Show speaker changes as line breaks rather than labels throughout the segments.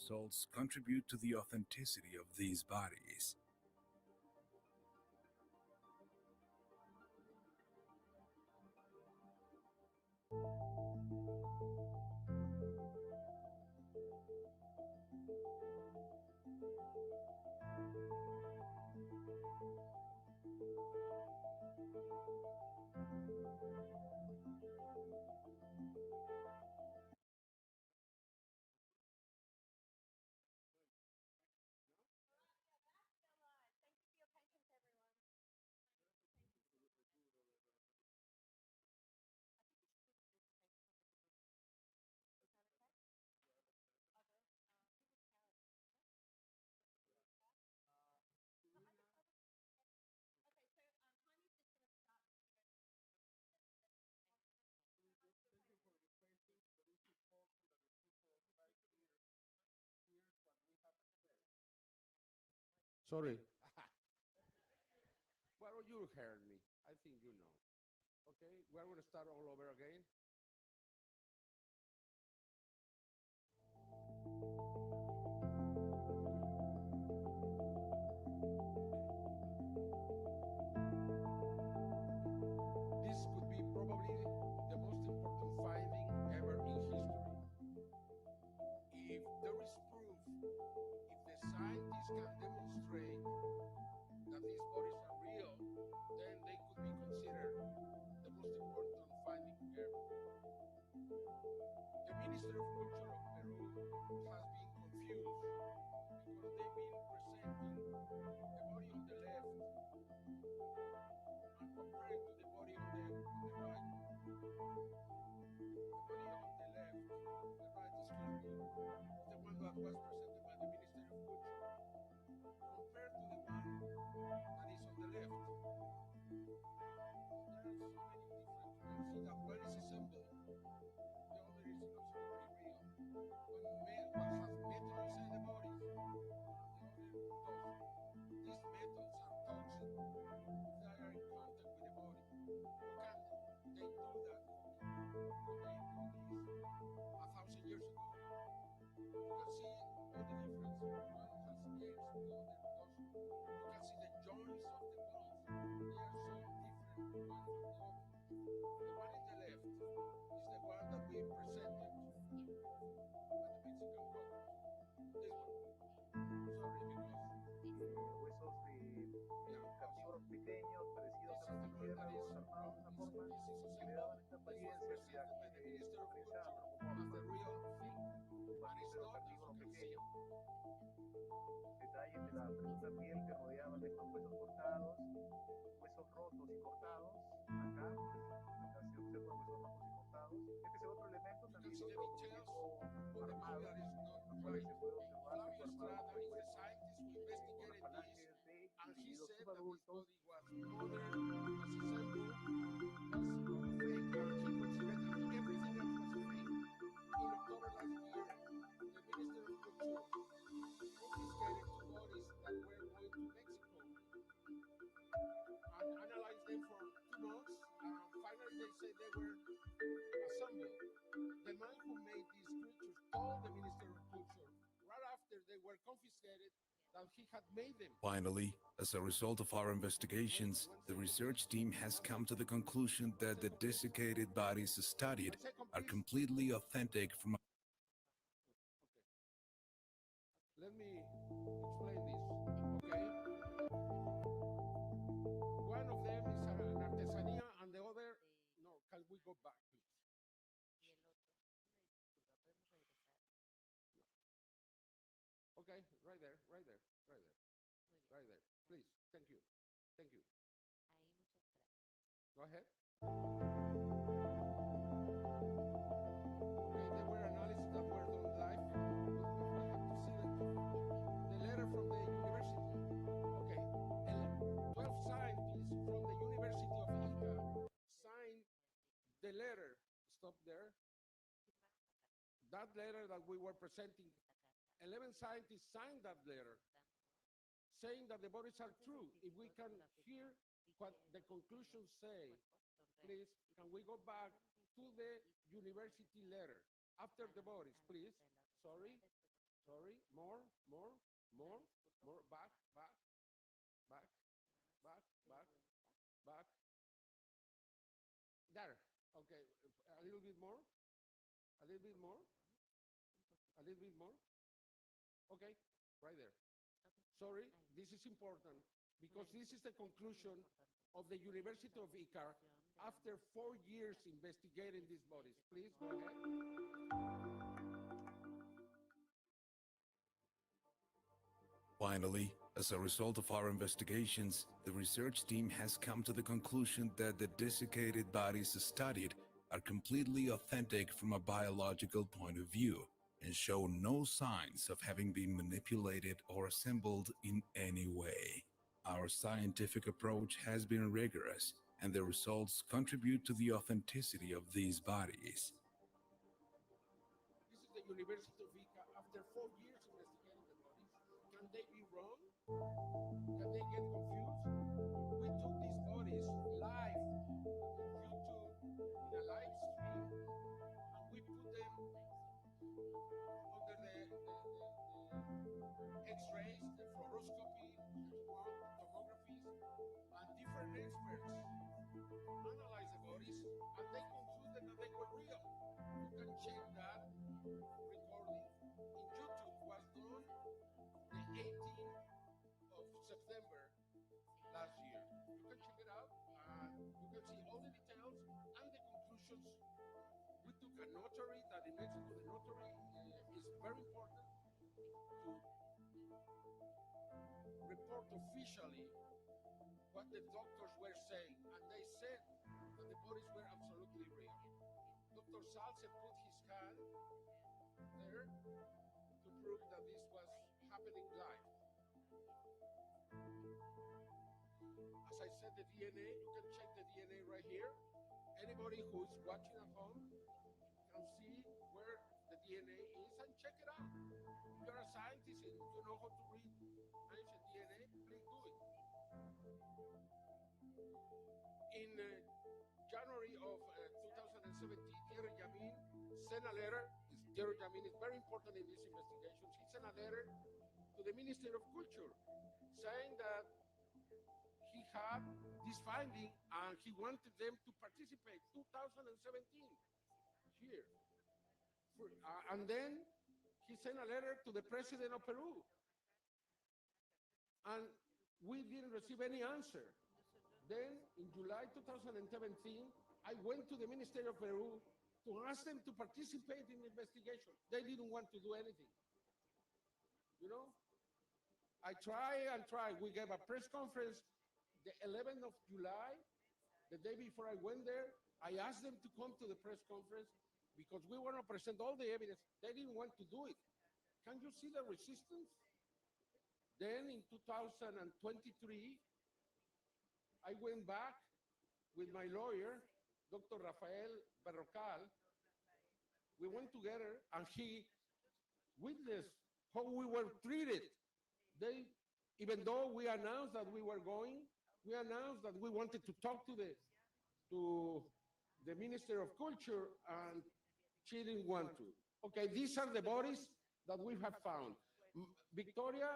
results contribute to the authenticity of these bodies.
Sorry. Well, you heard me. I think you know. Okay, we're going to start all over again. This could be probably the most important finding ever in history. If there is proof, if the scientists can demonstrate that these bodies are real, then they could be considered the most important finding ever. The Minister of Culture of Peru has been confused because they've been presenting the body on the left and comparing to the body on the right. The body on the left, the right, excuse me, is the one that was presented by the Minister of Culture compared to the one that is on the left. There are so many differences. You can see that one is assembled, the other is absolutely real. One has metal inside the body, the other doesn't. These metals are toxic if they are in contact with the body. How can they do that? How can they do this 1,000 years ago? You can see all the difference. One has scales, the other doesn't. You can see the joints of the bones. They are so different one from the other. The one in the left is the one that we presented at the Mexican Congress. This one. Sorry, because
huesos de carnívoros pequeños, parecidos a los carnívoros, armados de una forma que le daban esta apariencia de apariencia antropomorfa, un mamífero carnívoro pequeño. Detalles de la presunta piel que rodeaban estos huesos cortados, huesos rotos y cortados. Acá se observan huesos rotos y cortados. Este es otro elemento también, otro organismo armado, el cual se puede observar que fue armado con huesos, con las falanges de individuos subadultos.
Analyzed them for 2 months, and finally they said they were assembled. The man who made these creatures told the Minister of Culture right after they were confiscated that he had made them.
Finally, as a result of our investigations, the research team has come to the conclusion that the desiccated bodies studied are completely authentic from
Let me explain this, okay? One of them is an artesania, and the other, no, can we go back, please? Okay, right there, right there, right there, right there. Please, thank you, thank you. Go ahead. Okay, there were analyses that were done live, but we have to see the letter from the university. Okay, 12 scientists from the University of Ica signed the letter. Stop there. That letter that we were presenting, 11 scientists signed that letter saying that the bodies are true. If we can hear what the conclusions say, please, can we go back to the university letter after the bodies, please? Sorry, Sorry, more, back, back, back, back, back, back. There. Okay, a little bit more, a little bit more, a little bit more. Okay, right there. Sorry, this is important because this is the conclusion of the University of Icar after 4 years investigating these bodies. Please go ahead.
Finally, as a result of our investigations, the research team has come to the conclusion that the desiccated bodies studied are completely authentic from a biological point of view and show no signs of having been manipulated or assembled in any way. Our scientific approach has been rigorous, and the results contribute to the authenticity of these bodies.
This is the University of Ica after 4 years investigating the bodies. Can they be wrong? Can they get confused? We took these bodies live on YouTube in a live stream, and we put them under the X-rays, the fluoroscopy, tomographies, and different experts analyzed the bodies, and they concluded that they were real. You can check that recording in YouTube. Was done the 18th of September last year. You can check it out, and you can see all the details and the conclusions. We took a notary that in Mexico, the notary is very important to report officially what the doctors were saying, and they said that the bodies were absolutely real. Dr. Salce put his hand there to prove that this was happening live. As I said, the DNA, you can check the DNA right here. Anybody who is watching at home can see where the DNA is and check it out. If you're a scientist and you know how to read ancient DNA, please do it. In January of 2017, Thierry Jaime sent a letter. Thierry Jaime is very important in these investigations. He sent a letter to the Ministry of Culture saying that he had this finding and he wanted them to participate. 2017, here. And then he sent a letter to the president of Peru. And we didn't receive any answer. Then in July 2017, I went to the Ministry of Peru to ask them to participate in the investigation. They didn't want to do anything. You know? I try and try. We gave a press conference the 11th of July, the day before I went there. I asked them to come to the press conference because we want to present all the evidence. They didn't want to do it. Can you see the resistance? Then in 2023, I went back with my lawyer, Dr. Rafael Berrocal. We went together and he witnessed how we were treated. They, even though we announced that we were going, we announced that we wanted to talk to the Minister of Culture, and she didn't want to. Okay, these are the bodies that we have found. Victoria,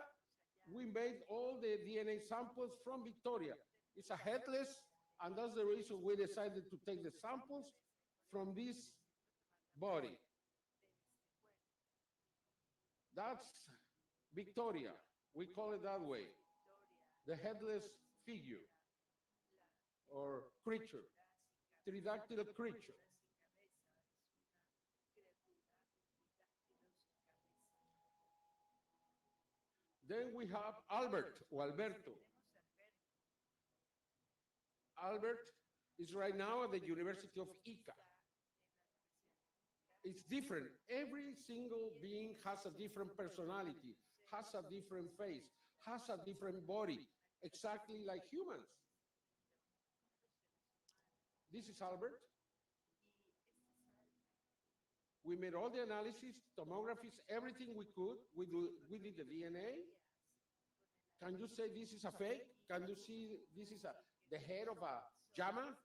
we made all the DNA samples from Victoria. It's a headless, and that's the reason we decided to take the samples from this body. That's Victoria. We call it that way. The headless figure or creature, tridactyl creature. Then we have Albert or Alberto. Albert is right now at the University of Ica. It's different. Every single being has a different personality, has a different face, has a different body, exactly like humans. This is Albert. We made all the analysis, tomographies, everything we could. We did the DNA. Can you say this is a fake? Can you see this is the head of a llama?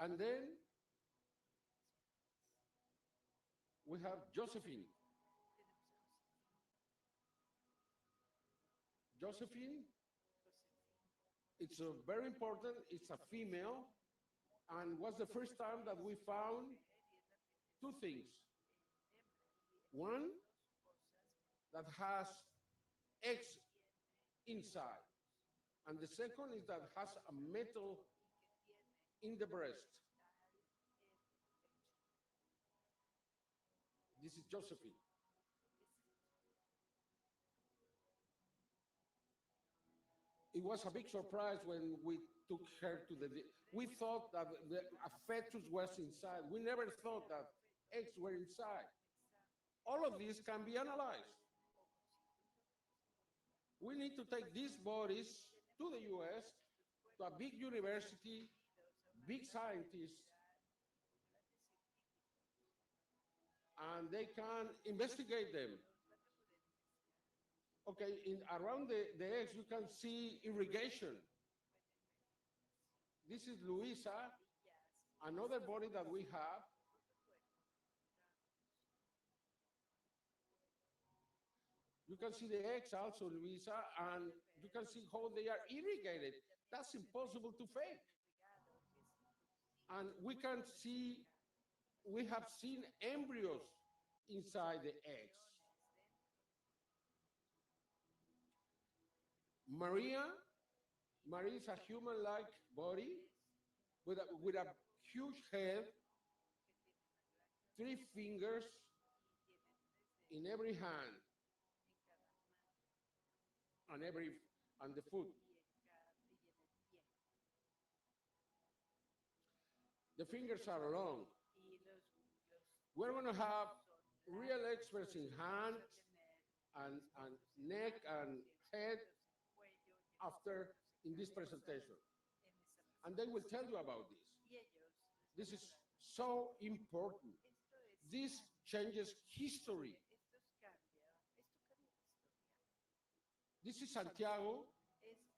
And then we have Josephine. Josephine, it's very important. It's a female, and was the first time that we found two things. One that has eggs inside, and the second is that has a metal in the breast. This is Josephine. It was a big surprise when we took her to we thought that a fetus was inside. We never thought that eggs were inside. All of this can be analyzed. We need to take these bodies to the US, to a big university, big scientists, and they can investigate them. Okay, around the eggs, you can see irrigation. This is Luisa, another body that we have. You can see the eggs also, Luisa, and you can see how they are irrigated. That's impossible to fake. And we can see, we have seen embryos inside the eggs. Maria is a human-like body with a huge head, 3 fingers in every hand, and the foot. The fingers are long. We're going to have real experts in hands and neck and head after in this presentation. And they will tell you about this. This is so important. This changes history. This is Santiago,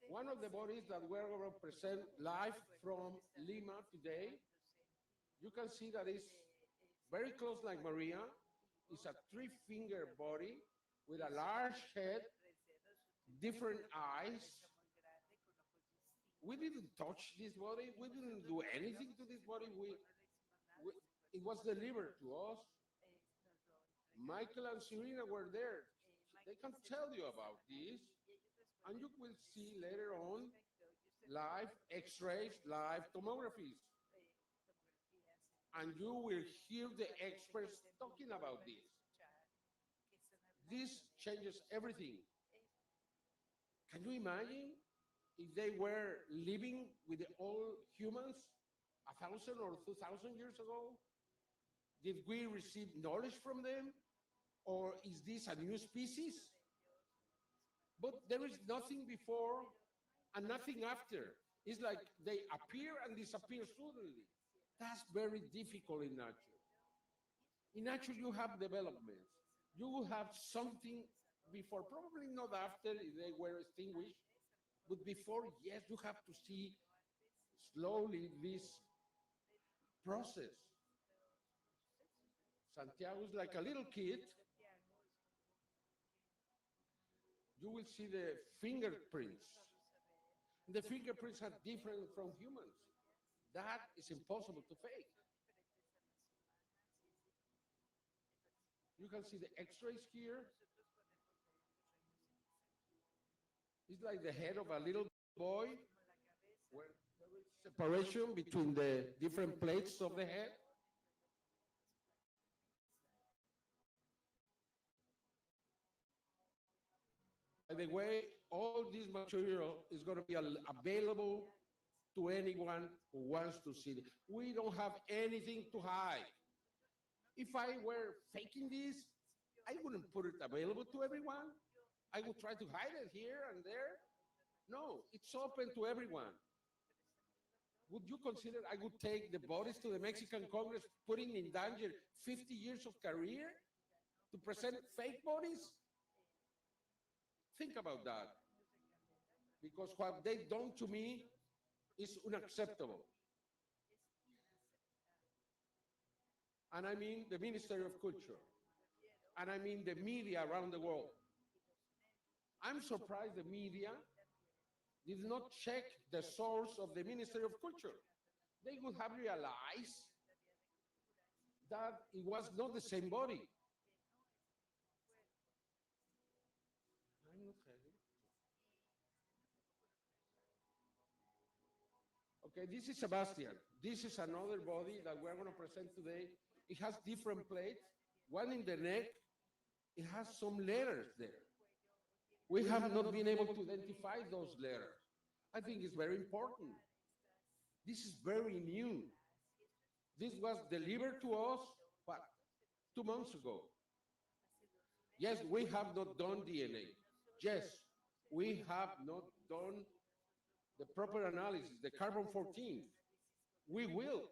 one of the bodies that we're going to present live from Lima today. You can see that it's very close like Maria. It's a 3-finger body with a large head, different eyes. We didn't touch this body. We didn't do anything to this body. It was delivered to us. Michael and Serena were there. They can tell you about this. And you will see later on live x-rays, live tomographies. And you will hear the experts talking about this. This changes everything. Can you imagine if they were living with the old humans 1,000 or 2,000 years ago? Did we receive knowledge from them? Or is this a new species? But there is nothing before and nothing after. It's like they appear and disappear suddenly. That's very difficult in nature. In nature, you have developments. You will have something before, probably not after if they were extinguished, but before, yes, you have to see slowly this process. Santiago is like a little kid. You will see the fingerprints. The fingerprints are different from humans. That is impossible to fake. You can see the x-rays here. It's like the head of a little boy, where there is separation between the different plates of the head. By the way, all this material is going to be available to anyone who wants to see it. We don't have anything to hide. If I were faking this, I wouldn't put it available to everyone. I would try to hide it here and there. No, it's open to everyone. Would you consider I would take the bodies to the Mexican Congress, putting in danger 50 years of career to present fake bodies? Think about that. Because what they've done to me is unacceptable. and I mean the Ministry of Culture, and I mean the media around the world. I'm surprised the media did not check the source of the Ministry of Culture. They would have realized that it was not the same body. I'm not ready. Okay, this is Sebastian. This is another body that we're going to present today. It has different plates. One in the neck, it has some letters there. We have not been able to identify those letters. I think it's very important. This is very new. This was delivered to us, what, 2 months ago. Yes, we have not done DNA. Yes, we have not done the proper analysis, the carbon 14. We will.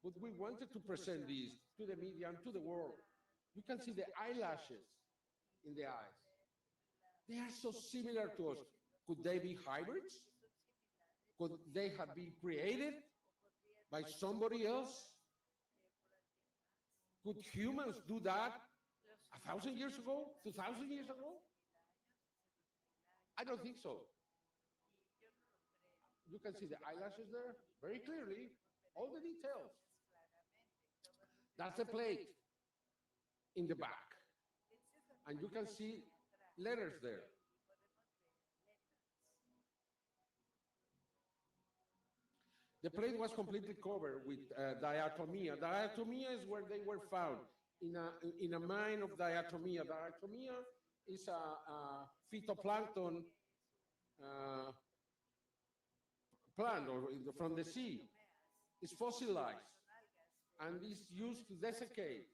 But we wanted to present this to the media and to the world. You can see the eyelashes in the eyes. They are so similar to us. Could they be hybrids? Could they have been created by somebody else? Could humans do that 1,000 years ago, 2,000 years ago? I don't think so. You can see the eyelashes there very clearly, all the details. That's the plate in the back. And you can see letters there. The plate was completely covered with diatomea. Diatomea is where they were found, in a mine of diatomea. Diatomea is a phytoplankton plant or from the sea. It's fossilized and is used to desiccate.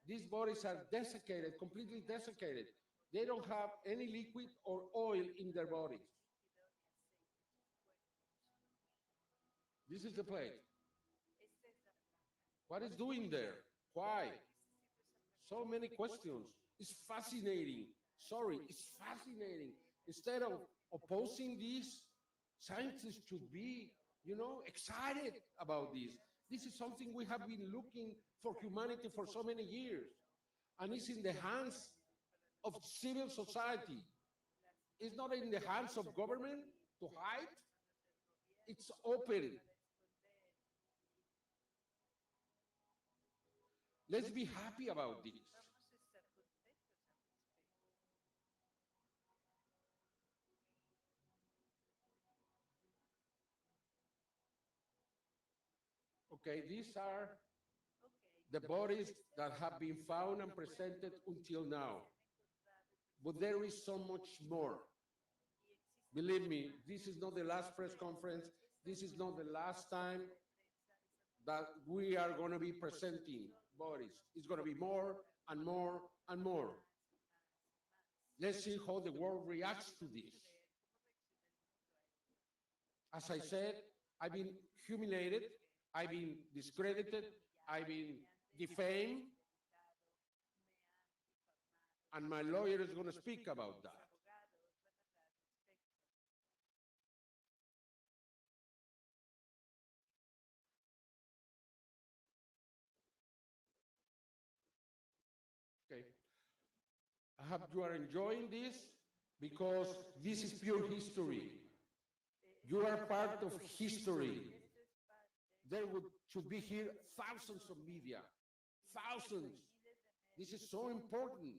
These bodies are desiccated, completely desiccated. They don't have any liquid or oil in their bodies. This is the plate. What is doing there? Why? So many questions. It's fascinating. Sorry, it's fascinating. Instead of opposing this, scientists should be, excited about this. This is something we have been looking for humanity for so many years. And it's in the hands of civil society. It's not in the hands of government to hide. It's open. Let's be happy about this. Okay, these are the bodies that have been found and presented until now. But there is so much more. Believe me, this is not the last press conference. This is not the last time that we are going to be presenting bodies. It's going to be more and more and more. Let's see how the world reacts to this. As I said, I've been humiliated, I've been discredited, I've been defamed, and my lawyer is going to speak about that. Okay. I hope you are enjoying this because this is pure history. You are part of history. There should be here thousands of media, thousands. This is so important.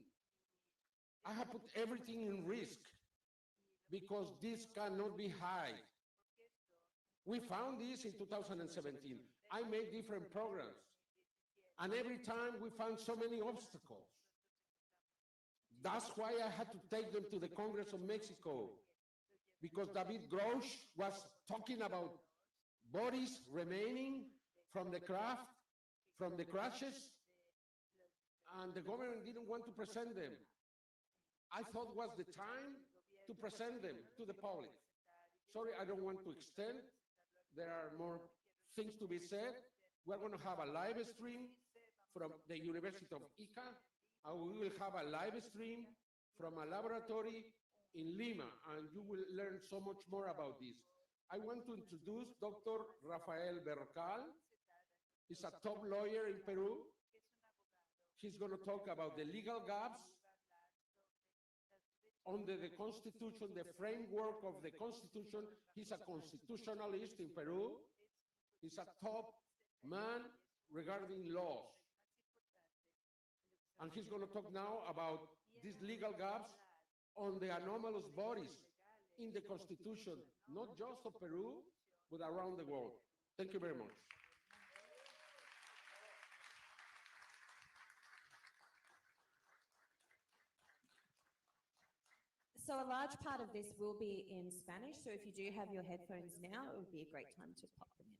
I have put everything in risk because this cannot be hid. We found this in 2017. I made different programs, and every time we found so many obstacles. That's why I had to take them to the Congress of Mexico, because David Grosh was talking about bodies remaining from the crashes, and the government didn't want to present them. I thought was the time to present them to the public. Sorry, I don't want to extend. There are more things to be said. We're going to have a live stream from the University of Ica, and we will have a live stream from a laboratory in Lima, and you will learn so much more about this. I want to introduce Dr. Rafael Berrocal. He's a top lawyer in Peru. He's going to talk about the legal gaps under the Constitution, the framework of the Constitution. He's a constitutionalist in Peru. He's a top man regarding laws. And he's going to talk now about these legal gaps on the anomalous bodies in the Constitution, not just of Peru, but around the world. Thank you very much.
So a large part of this will be in Spanish, so if you do have your headphones now, it would be a great time to pop them in.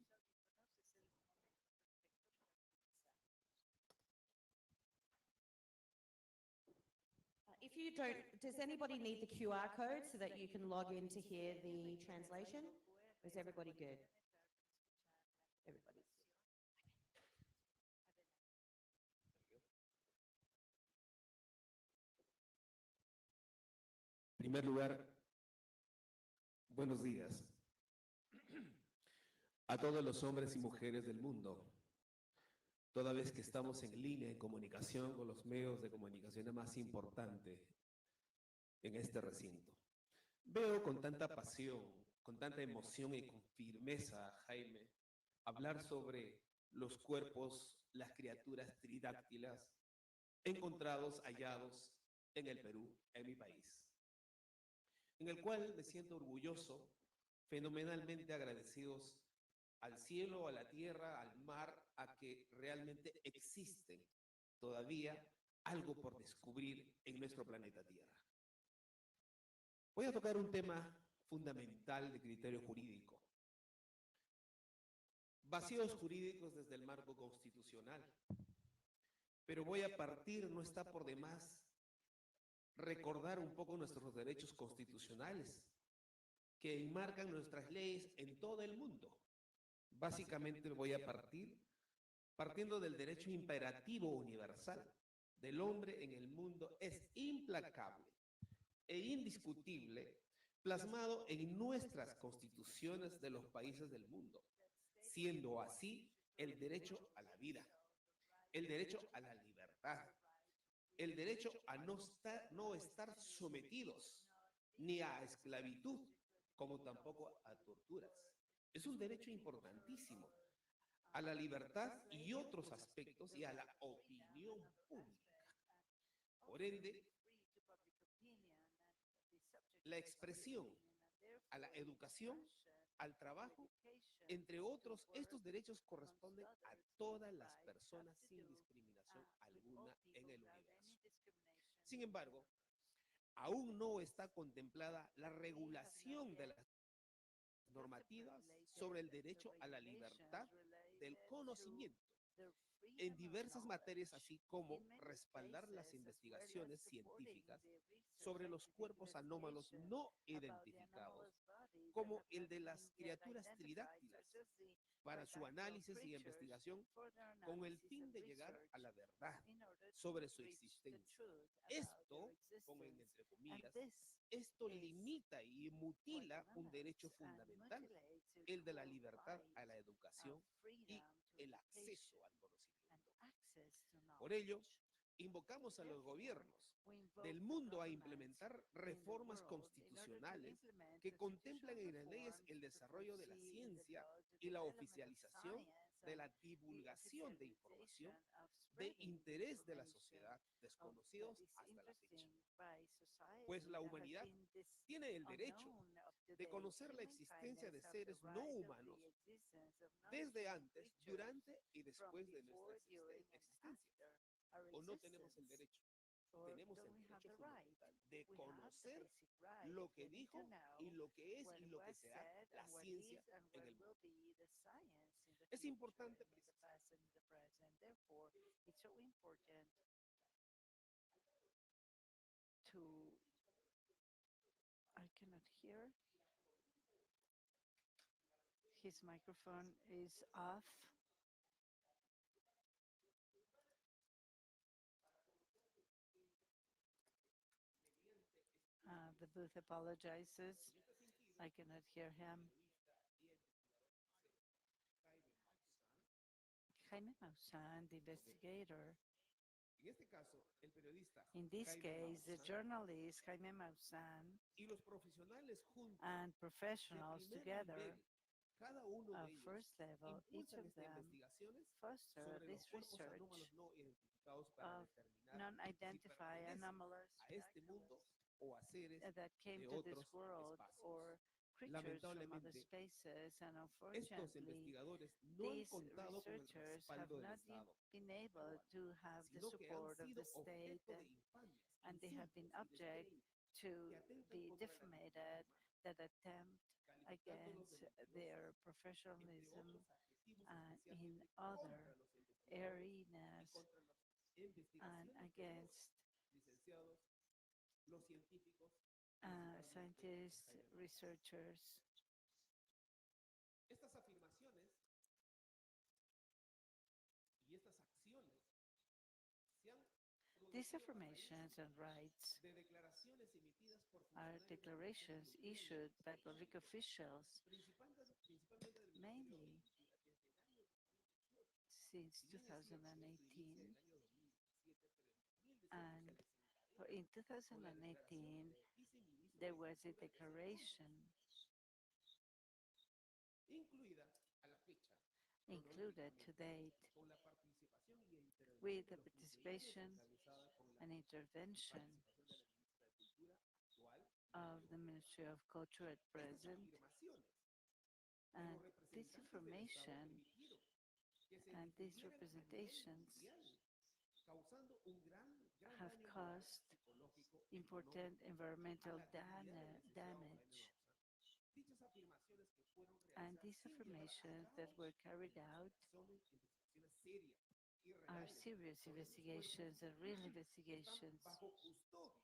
If you don't, does anybody need the QR code so that you can log in to hear the translation? Or is everybody good? Everybody's.
En primer lugar, buenos días a todos los hombres y mujeres del mundo, toda vez que estamos en línea, en comunicación con los medios de comunicación más importantes en este recinto. Veo con tanta pasión, con tanta emoción y con firmeza a Jaime hablar sobre los cuerpos, las criaturas tridáctilas encontrados, hallados en el Perú, en mi país, en el cual me siento orgulloso, fenomenalmente agradecidos al cielo, a la tierra, al mar, a que realmente existen todavía algo por descubrir en nuestro planeta Tierra. Voy a tocar un tema fundamental de criterio jurídico. Vacíos jurídicos desde el marco constitucional. Pero voy a partir, no está por demás, recordar un poco nuestros derechos constitucionales que enmarcan nuestras leyes en todo el mundo. Básicamente voy a partiendo del derecho imperativo universal del hombre en el mundo, es implacable e indiscutible, plasmado en nuestras constituciones de los países del mundo, siendo así el derecho a la vida, el derecho a la libertad, el derecho a no estar sometidos ni a esclavitud, como tampoco a torturas. Es un derecho importantísimo a la libertad y otros aspectos y a la opinión pública. Por ende, la expresión, a la educación, al trabajo, entre otros, estos derechos corresponden a todas las personas sin discriminación alguna en el universo. Sin embargo, aún no está contemplada la regulación de las normativas sobre el derecho a la libertad del conocimiento en diversas materias, así como respaldar las investigaciones científicas sobre los cuerpos anómalos no identificados, como el de las criaturas tridáctilas, para su análisis y investigación con el fin de llegar a la verdad sobre su existencia. Esto, pongan entre comillas, esto limita y mutila un derecho fundamental, el de la libertad a la educación y el acceso al conocimiento. Por ello, invocamos a los gobiernos del mundo a implementar reformas constitucionales que contemplan en las leyes el desarrollo de la ciencia y la oficialización de la divulgación de información de interés de la sociedad desconocidos hasta la fecha. Pues la humanidad tiene el derecho de conocer la existencia de seres no humanos desde antes, durante y después de nuestra existencia. ¿O no tenemos el derecho? Tenemos el derecho fundamental de conocer lo que dijo y lo que es y lo que será la ciencia en el mundo. Es importante precisar
I cannot hear. His microphone is off. The booth apologizes. I cannot hear him. Jaime Maussan, the investigator.
En este caso, el periodista
In this
Jaime
case, the
Maussan
journalist Jaime Maussan
y los profesionales juntos
and
de
professionals
primer
together
nivel, cada uno de
of
ellos
first level, each
impulsan
of
estas
them
investigaciones
foster
sobre los
this
cuerpos
research
anómalos no identificados para
of
determinar si
non-identified
pertenecen
anomalous
a este mundo o a seres
that came
de
to this
otros
world
espacios.
or creatures from other
Lamentablemente,
spaces, and
estos
unfortunately,
investigadores no han
these
contado con el
researchers have
respaldo del
not
Estado,
been able to have the
sino que han
support of
sido
the state,
objeto de infamias,
and they have
insultos
been
y
object
desdeños
to
que atentan
be
contra la dignidad
defamated
humana,
that attempt
calificándolos
against
de mentirosos,
their
entre
professionalism
otros adjetivos
in
especialmente
other
contra los investigadores y
arenas
contra las
and
investigaciones de los
against
licenciados, los científicos,
scientists,
principalmente Jaime Maussan.
researchers.
Estas afirmaciones y estas acciones se han
These
producido a raíz
affirmations and rights
de declaraciones emitidas por
are
funcionarios del
declarations
Ministerio de
issued by
Cultura
public officials,
principalmente del Ministerio
mainly
de Cultura, desde el año 2018.
since
Si bien es cierto, esto
2018.
inicia en el año 2017, pero en 2018
And
se
in
desencadena con la
2018,
declaración del viceministro
there
de
was a
Cultura de ese
declaration
incluida a la fecha,
included to date
con la participación y intervención
with
de
the
los funcionarios
participation
encabezada con la
and intervention
participación de la ministra de Cultura actual,
of the Ministry of Culture at
estas
present.
afirmaciones de
And
los
this
representantes del Estado
information
permitieron que se
and these
difundieran a nivel
representations
mundial, causando un gran
have
daño moral,
caused
psicológico,
important
económico a
environmental
la dignidad del licenciado
damage.
Jaime Maussan. Dichas afirmaciones que fueron
And
realizadas
these
sin llevar a
affirmations
cabo
that were carried out
investigaciones serias y
are
reales
serious
sobre los
investigations
cuerpos
and real
están
investigations
bajo custodia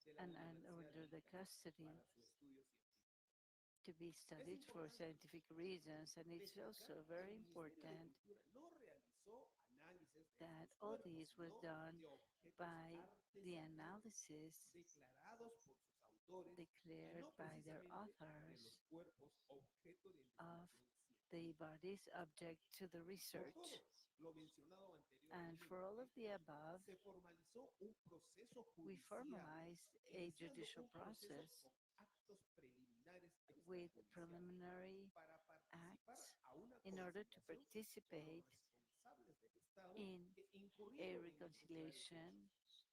de la
and
Universidad
under the
Americana
custody
para su estudio científico.
to be studied for scientific reasons. And it's also
Destacar que
very
el Ministerio de
important
Cultura no realizó análisis de
that
estos
all
cuerpos,
this was
sino
done
de objetos
by the
artesanales
analysis
declarados por sus autores y
declared
no
by their
precisamente de
authors
los cuerpos objeto de
of
investigación científica.
the bodies object to the
Por
research.
todo lo mencionado
And for all of
anteriormente,
the above,
se formalizó un proceso
we
judicial,
formalized a
iniciando
judicial
un proceso
process
con actos preliminares
with
extrajudiciales
preliminary
para participar
acts
a una
in order to
conciliación con
participate
los responsables del Estado
in
que
a
incurrieron en
reconciliation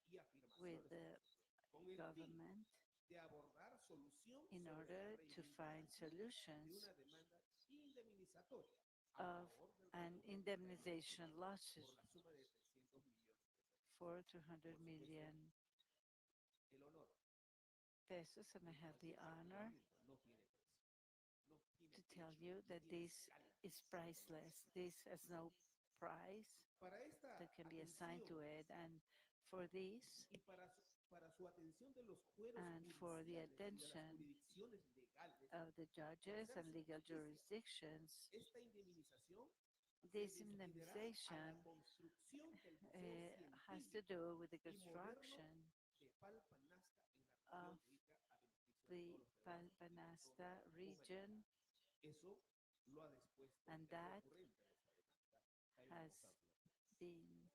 y
with
afirmaciones
the
con el fin
government
de abordar solución
in
sobre
order
la
to find
reivindicación de
solutions
una demanda indemnizatoria a
of
favor del
an
gobierno
indemnization
por
lawsuit
la suma de 300 millones de pesos.
for 300
Por
million
supuesto, el honor
pesos, and I have the honor
no tiene precio. No tiene
to tell
precio,
you
no
that
tiene
this
escala,
is priceless. This has no price
Para esta
that can be assigned to
atención
it. And for this,
y para su atención de los fueros
and for the
judiciales y de las
attention
jurisdicciones legales,
of the judges
hacerse
and legal
justicia.
jurisdictions,
Esta indemnización
this
se destinará a
indemnization
la construcción del museo
has to
científico
do with the
y moderno
construction
de Palpa Nazca en
of
la región
the
rica a beneficio de todos los derechos
Palpanasta
humanos.
region,
Eso lo ha dispuesto
and
el
that
recurrente de esa demanda, Jaime
has
Maussan.
been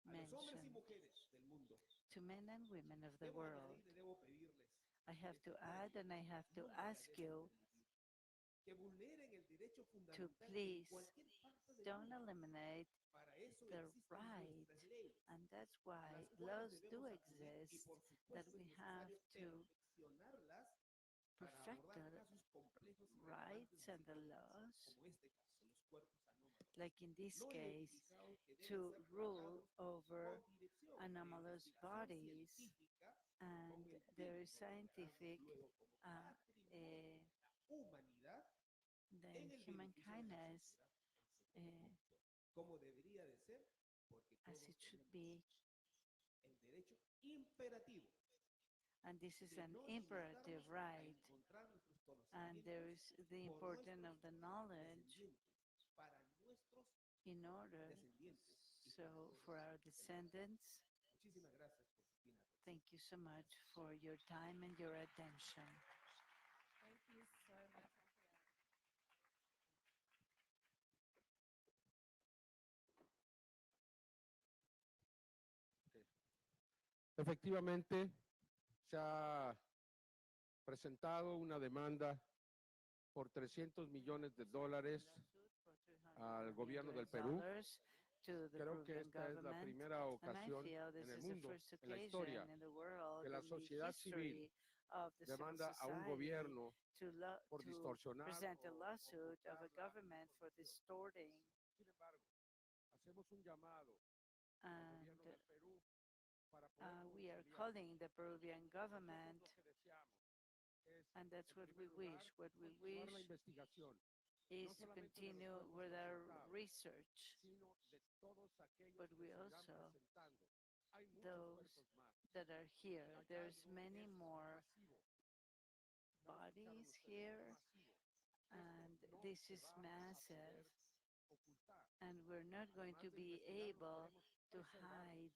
A los hombres y
mentioned.
mujeres del mundo,
To men and women of the
debo
world,
añadir y debo pedirles
I have to add and I have to
nunca
ask
la
you
dejen permitir que vulneren el derecho
to
fundamental
please
en cualquier parte del
don't
mundo.
eliminate
Para eso
the
existen
right,
nuestras leyes,
and that's why
las cuales
laws do
debemos acudir y
exist,
por
that
supuesto
we
es
have
necesario
to
perfeccionarlas para
perfect
abordar
the
casos complejos y
rights
relevantes de
and the
situaciones
laws,
como este caso, los cuerpos anómalos,
like in this
no
case,
identificados que
to
deben ser
rule
tratados
over
con dirección de
anomalous
investigación
bodies,
científica
and
con el
there
fin
is
de
scientific
declararlos luego como
uh,
patrimonio de la humanidad
then
en el
human
beneficio de la
kindness
sociedad, como debería de ser, porque
as
todos
it should
tenemos
be,
el derecho imperativo
and this is
de
an
no
imperative
limitarnos a
right,
encontrar nuestros
and there
conocimientos
is the
por
importance of
nuestros
the knowledge
descendientes, para nuestros
in order
descendientes y
so
para todos
for our
el mundo.
descendants.
Muchísimas gracias por su fina atención.
Thank you so much for your time and your attention.
Thank you so much.
Efectivamente, se ha presentado una demanda por $300 millones al gobierno del Perú. Creo que esta es la primera ocasión en el mundo, en la historia, que la sociedad civil demanda a un gobierno por distorsionar. Sin embargo, hacemos un llamado al gobierno del Perú para poder
we are
conciliar.
calling the Peruvian government,
Nosotros lo que deseamos es,
and that's
en
what we
primer lugar,
wish. What we
continuar
wish
la investigación,
is
no
to
solamente de
continue
los
with
cuerpos
our
resultados,
research,
sino de todos aquellos
but
que
we
se irán
also,
presentando. Hay muchos
those
cuerpos más.
that are here.
El
There's
hallazgo
many
es
more
masivo.
bodies
Ustedes,
here,
masivo.
and
Esto no
this
se
is
va a
massive,
poder ocultar.
and we're not going
Además
to
de
be
investigarlo,
able
queremos
to
preservarlo.
hide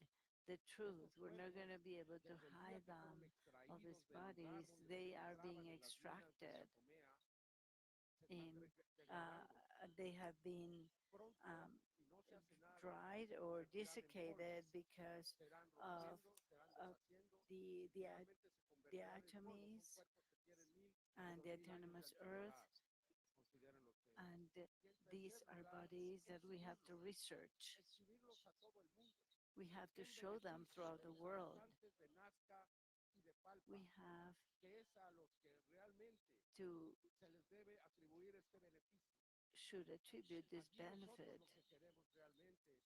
the truth.
Estos
We're not
cuerpos,
going to be able to
desde el día
hide
que
them.
fueron
Of
extraídos
these
del lugar
bodies,
donde
they
se
are being
encontraban en las minas de
extracted
Sacomea, se
in,
están degradando.
they have been
Pronto,
um,
si no se hace nada,
dried or
se convertirán en
desiccated
polvo.
because
Serán
of
rompiendo, serán
of
deshaciendo,
the
y finalmente se
the
convertirán en polvo. Son
atomies
cuerpos que tienen 1000 o
and the
2000 años de
autonomous
antigüedad.
earth,
Considérenlo ustedes.
and
Y en
these
tercer
are
lugar,
bodies that we have to
exhibirlos,
research.
exhibirlos a todo el mundo.
We have to
En
show them
beneficio
throughout
de
the
los
world.
habitantes de Nazca y de Palpa,
We have
que es a los que realmente
to
se les debe atribuir este beneficio.
should attribute this
Aquí nosotros
benefit.
lo que queremos realmente es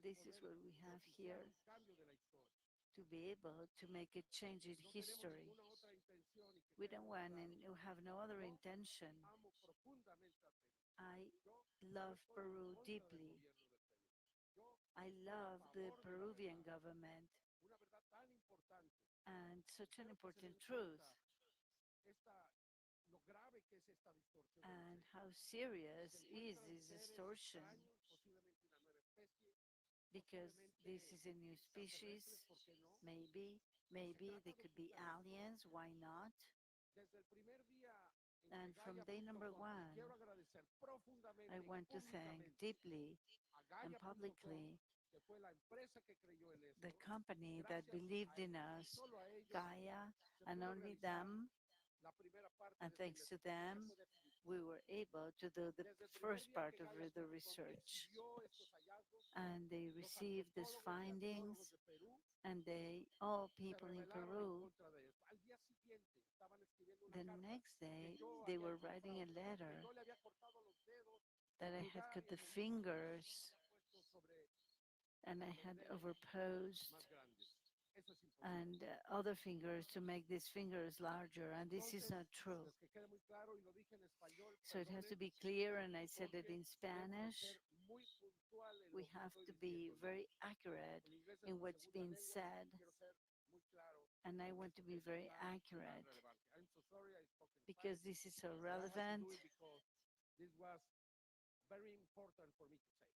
This is
poder
what we have
propiciar
here,
un cambio de la historia.
to be able to make a change in
No tenemos
history.
ninguna otra intención y que
We
quede
don't
muy
want
claro.
and we have no other
Yo
intention.
amo profundamente a Perú.
I
Yo
love
no estoy en
Peru
contra del
deeply.
gobierno de Perú. Yo
I
estoy a
love the
favor de la
Peruvian
verdad.
government
Una verdad tan importante.
and such an
Espero que se
important
den
truth,
cuenta lo grave que es esta distorsión.
and how serious
Se
is
encuentran
this
seres
distortion,
extraños, posiblemente una nueva especie,
because this
posiblemente
is a new species.
extraterrestres, ¿por qué no?
Maybe they could be aliens. Why not?
Desde el primer día
And from day number one,
quiero agradecer profundamente
I
y
want to thank
públicamente
deeply
a
and
Gaia.com,
publicly
que fue la empresa que creyó en
the
esto.
company that
Gracias
believed
a
in
ellos y
us,
solo a ellos
Gaia,
se
and
pudo
only
realizar
them,
la primera parte
and
de esta
thanks to
investigación.
them,
Fue definitivo.
we were able to do the
Desde el primer
first
día
part
que
of the
Gaia.com
research.
exhibió estos hallazgos,
And they
los
received these
antropólogos y
findings,
arqueólogos de Perú
and all
se
people in
rebelaron en
Peru,
contra de esto. Al día siguiente estaban escribiendo una
the
carta
next
que
day,
yo
they
había
were writing a
equivocado, que
letter
yo le había cortado los dedos
that I
en
had
lugar
cut
y
the
en el
fingers
puesto sobre
and I
los
had
dedos
overposed
más grandes. Eso es imposible.
and other fingers to make these fingers larger, and this is
Entonces,
not true.
pues que quede muy claro y lo dije en español,
So it has to
perdonen,
be clear, and I said it
porque
in
debo
Spanish.
ser muy puntual en
We
lo que
have
estoy
to be
diciendo, ¿no?
very accurate
El inglés es
in
mi
what's
segunda
being
lengua,
said,
quiero ser muy claro
and I
en
want
esto
to
que
be
es
very
tan
accurate
relevante. I'm so sorry I spoke in
because
Spanish,
this is so
but I had to
relevant.
do it because this was very important for me to say.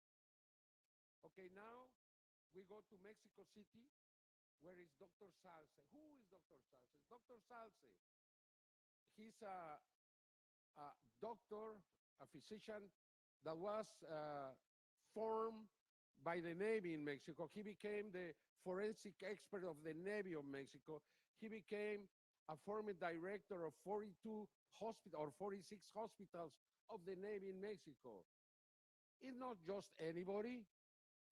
Okay, now we go to Mexico City. Where is Dr. Salce? Who is Dr. Salce? Dr. Salce, he's a doctor, a physician that was formed by the Navy in Mexico. He became the forensic expert of the Navy of Mexico. He became a former director of 42 hospitals or 46 hospitals of the Navy in Mexico. It's not just anybody.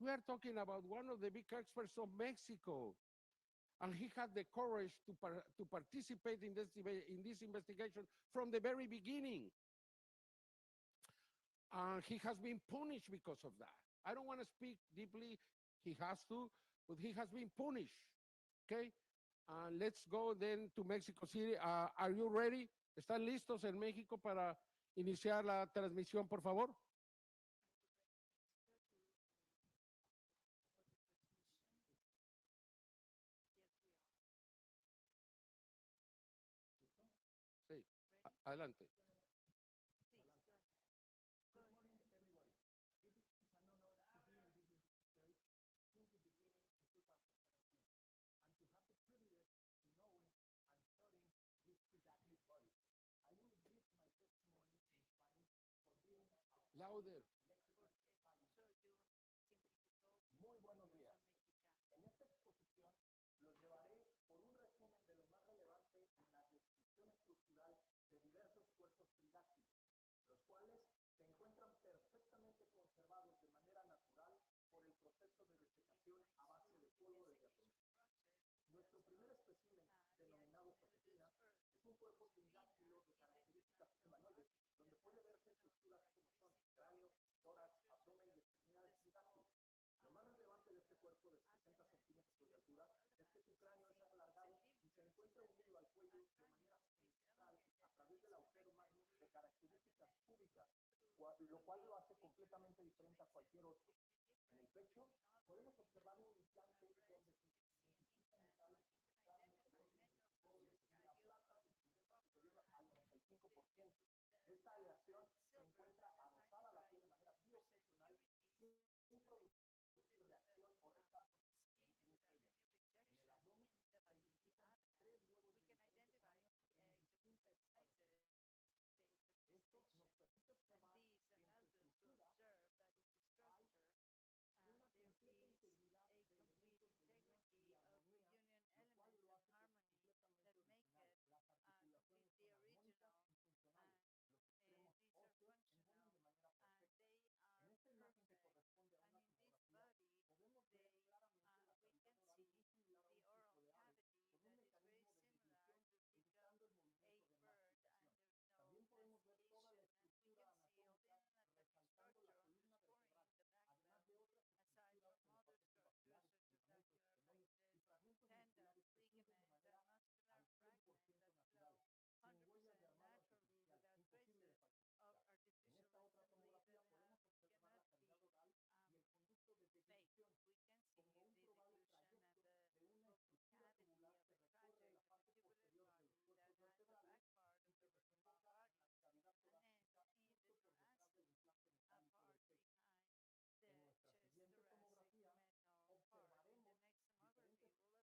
We are talking about one of the big experts of Mexico. And he had the courage to participate in this investigation from the very beginning. And he has been punished because of that. I don't want to speak deeply. He has to, but he has been punished. Okay? Let's go then to Mexico City. Are you ready? ¿Están listos en México para iniciar la transmisión, por favor? Sí, adelante. Louder.
Muy buenos días. En esta exposición los llevaré epidáctilos, los cuales se encuentran perfectamente conservados de manera natural por el proceso de desecación a base de polvo de diatomeas. Nuestro primer espécimen, denominado patetina, es un cuerpo semidáctilo de características humanoides, donde puede verse estructuras como son cráneo, tórax, abdomen y extremidades semidáctilas. Lo más relevante de este cuerpo de 60 centímetros de altura es que su cráneo es alargado y se encuentra unido al cuello de manera semicentral a través del agujero magno de características cúbicas, lo cual lo hace completamente diferente a cualquier otro. En el pecho podemos observar un implante donde se identifica metales claramente cobre, semilla plata y superior al 95%. Esta aleación se encuentra adosada a la piel de manera biofuncional sin producir reacción o rechazo en ningún sello. En el abdomen se identifican 3 huevos de diferente tamaño y en distinta expansión. Esto nos permite observar que en su estructura hay una completa integridad de elementos de unión y armonía, lo cual lo hace completamente original. Las articulaciones son armónicas y funcionales. Los extremos óseos embonan de manera perfecta. En esta imagen, que corresponde a una tomografía, podemos ver claramente la cavidad oral muy similar a un ciclo de ave, con un mecanismo de deglución indicando el movimiento de masticación. También podemos ver toda la estructura anatómica resaltando la columna vertebral, además de otras estructuras como paquetes vasculares, filamentos, tenones y fragmentos musculares presentes de manera al 100% natural, sin huellas de armado artificial, imposible de falsificar. En esta otra tomografía podemos observar la cavidad oral y el conducto de deglución como un probable trayecto de una estructura tubular que recorre la parte posterior de los cuerpos vertebrales y que desemboca en la cavidad torácica justo por detrás del implante metálico del pecho.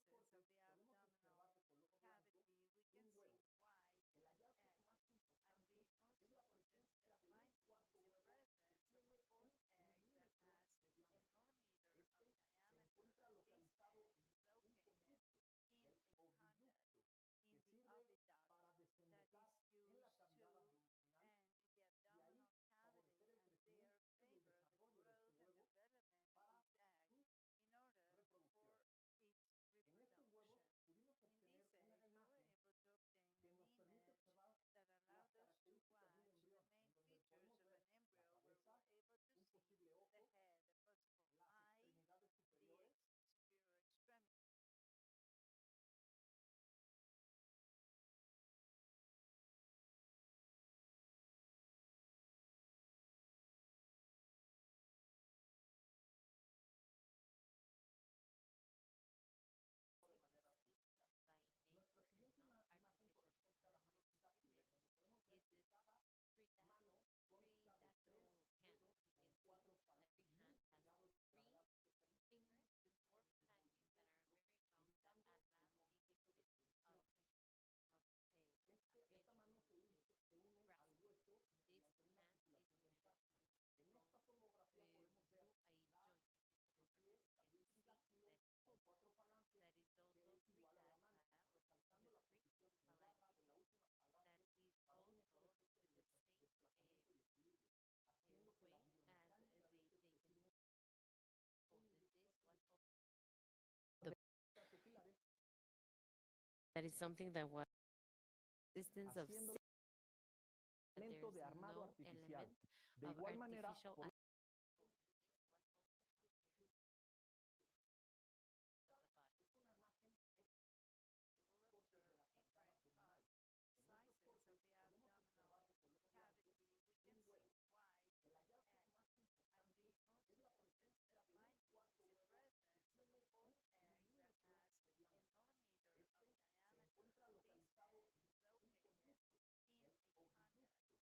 En nuestra siguiente tomografía observaremos diferentes cortes de la cavidad abdominal. En estos cortes podemos observar de color blanco un huevo. El hallazgo más importante es la presencia de un cuarto huevo que tiene un milímetro de diámetro. Este se encuentra localizado en un conducto, el oviducto, que sirve para desembocar en la cavidad abdominal y ahí favorecer el crecimiento y el desarrollo de este huevo para su reproducción. En estos huevos pudimos obtener una imagen que nos permite observar las características de un embrión, en donde podemos ver la cabeza, un posible ojo, las extremidades superiores, de manera artificial. Nuestra siguiente imagen corresponde a la mano tridáctila, en donde podemos ver que cada mano consta de 3 dedos con 4 falanges muy pegados verdaderamente perfectamente en el movimiento óseo, indicando el momento de flexión. Esta mano se une al hueso mediante una articulación dental. En esta tomografía podemos ver el pie también tridáctilo con 4 falanges, que es igual a la mano, resaltando la posición en garra de la última falange para un mejor efecto de desplazamiento y equilibrio, haciendo que la biomecánica de este espécimen
That is something that was existence of
haciendo elemento de armado artificial. De
of
igual manera,
artificial
podemos es una imagen cortes de la cavidad abdominal. En estos cortes podemos observar de color blanco un huevo. El hallazgo más importante es la presencia de un cuarto huevo que tiene un milímetro de diámetro. Este se encuentra localizado en un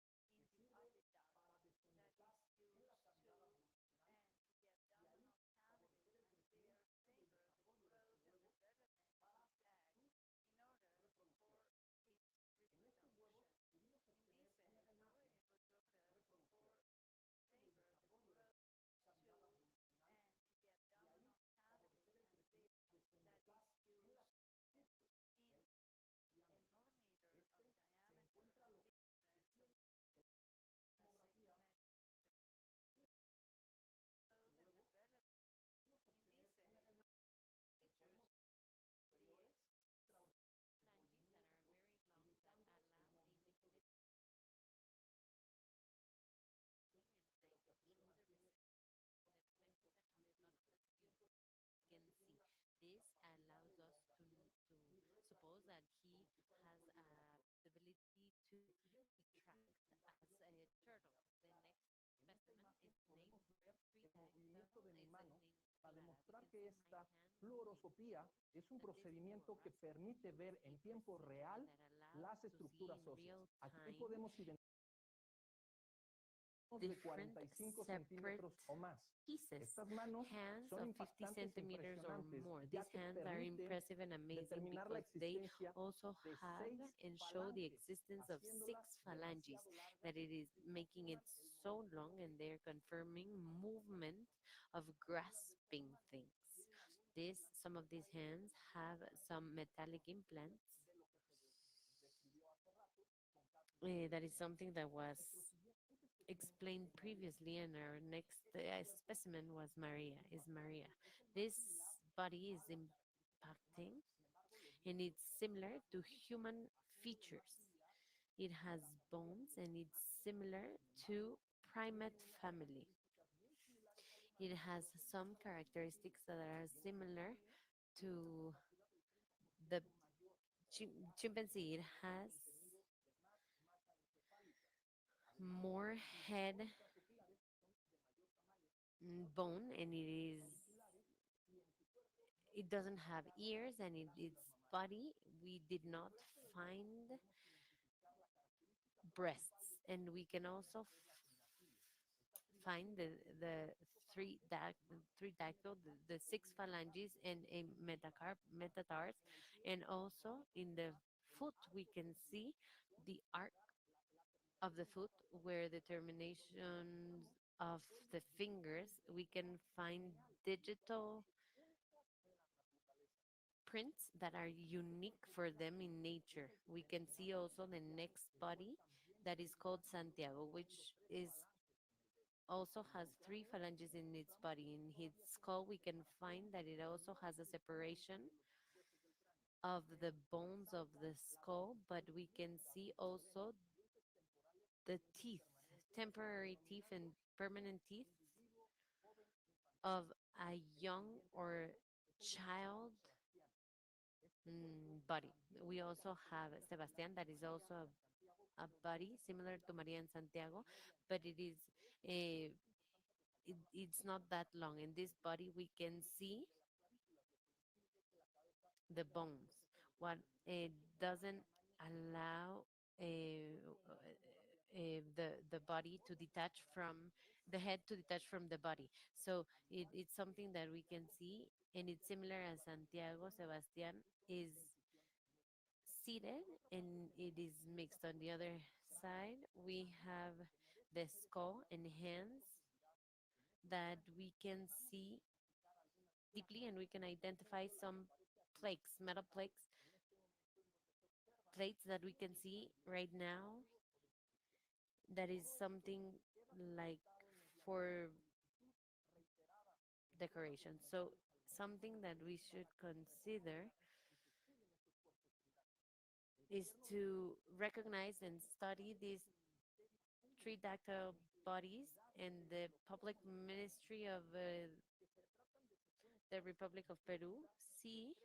conducto, el oviducto, que sirve para desembocar en la podemos ver el movimiento de mi mano para demostrar que esta fluoroscopía es un procedimiento que permite ver en tiempo real las estructuras óseas. Aquí podemos identificar de
different
45
separate
centímetros o más.
pieces,
Estas manos
hands
son
of 50
impactantes e
centimeters or
impresionantes,
more.
ya
These
que
hands are
permiten
impressive and amazing
determinar la
because they
existencia
also
de
have
6
and show the
falanges,
existence of 6
haciéndolas
phalanges,
demasiado largas
that it is making it so long, and they're confirming movement of grasping things. Some of these hands have some metallic implants. That is something that was explained previously, and our next specimen was Maria. This body is impacting, and it's similar to human features. It has bones, and it's similar to primate family. It has some characteristics that are similar to the chimpanzee. It has more head bone, and it doesn't have ears, and its body we did not find breasts, and we can also find the three dactyl, the six phalanges, and a metatars, and also in the foot we can see the arc of the foot, where the terminations of the fingers we can find digital prints that are unique for them in nature. We can see also the next body that is called Santiago, which is also has three phalanges in its body. In its skull, we can find that it also has a separation of the bones of the skull, but we can see also the teeth, temporary teeth and permanent teeth of a young or child body. We also have Sebastian, that is also a body similar to Maria and Santiago, but it's not that long. In this body, we can see the bones. What it doesn't allow the body to detach from the head to detach from the body. So it's something that we can see, and it's similar as Santiago. Sebastian is seated, and it is mixed. On the other side, we have the skull and hands that we can see deeply, and we can identify some plaques, metal plates that we can see right now. That is something like for decoration. So something that we should consider is to recognize and study these three dactyl bodies, and the public ministry of the Republic of Peru see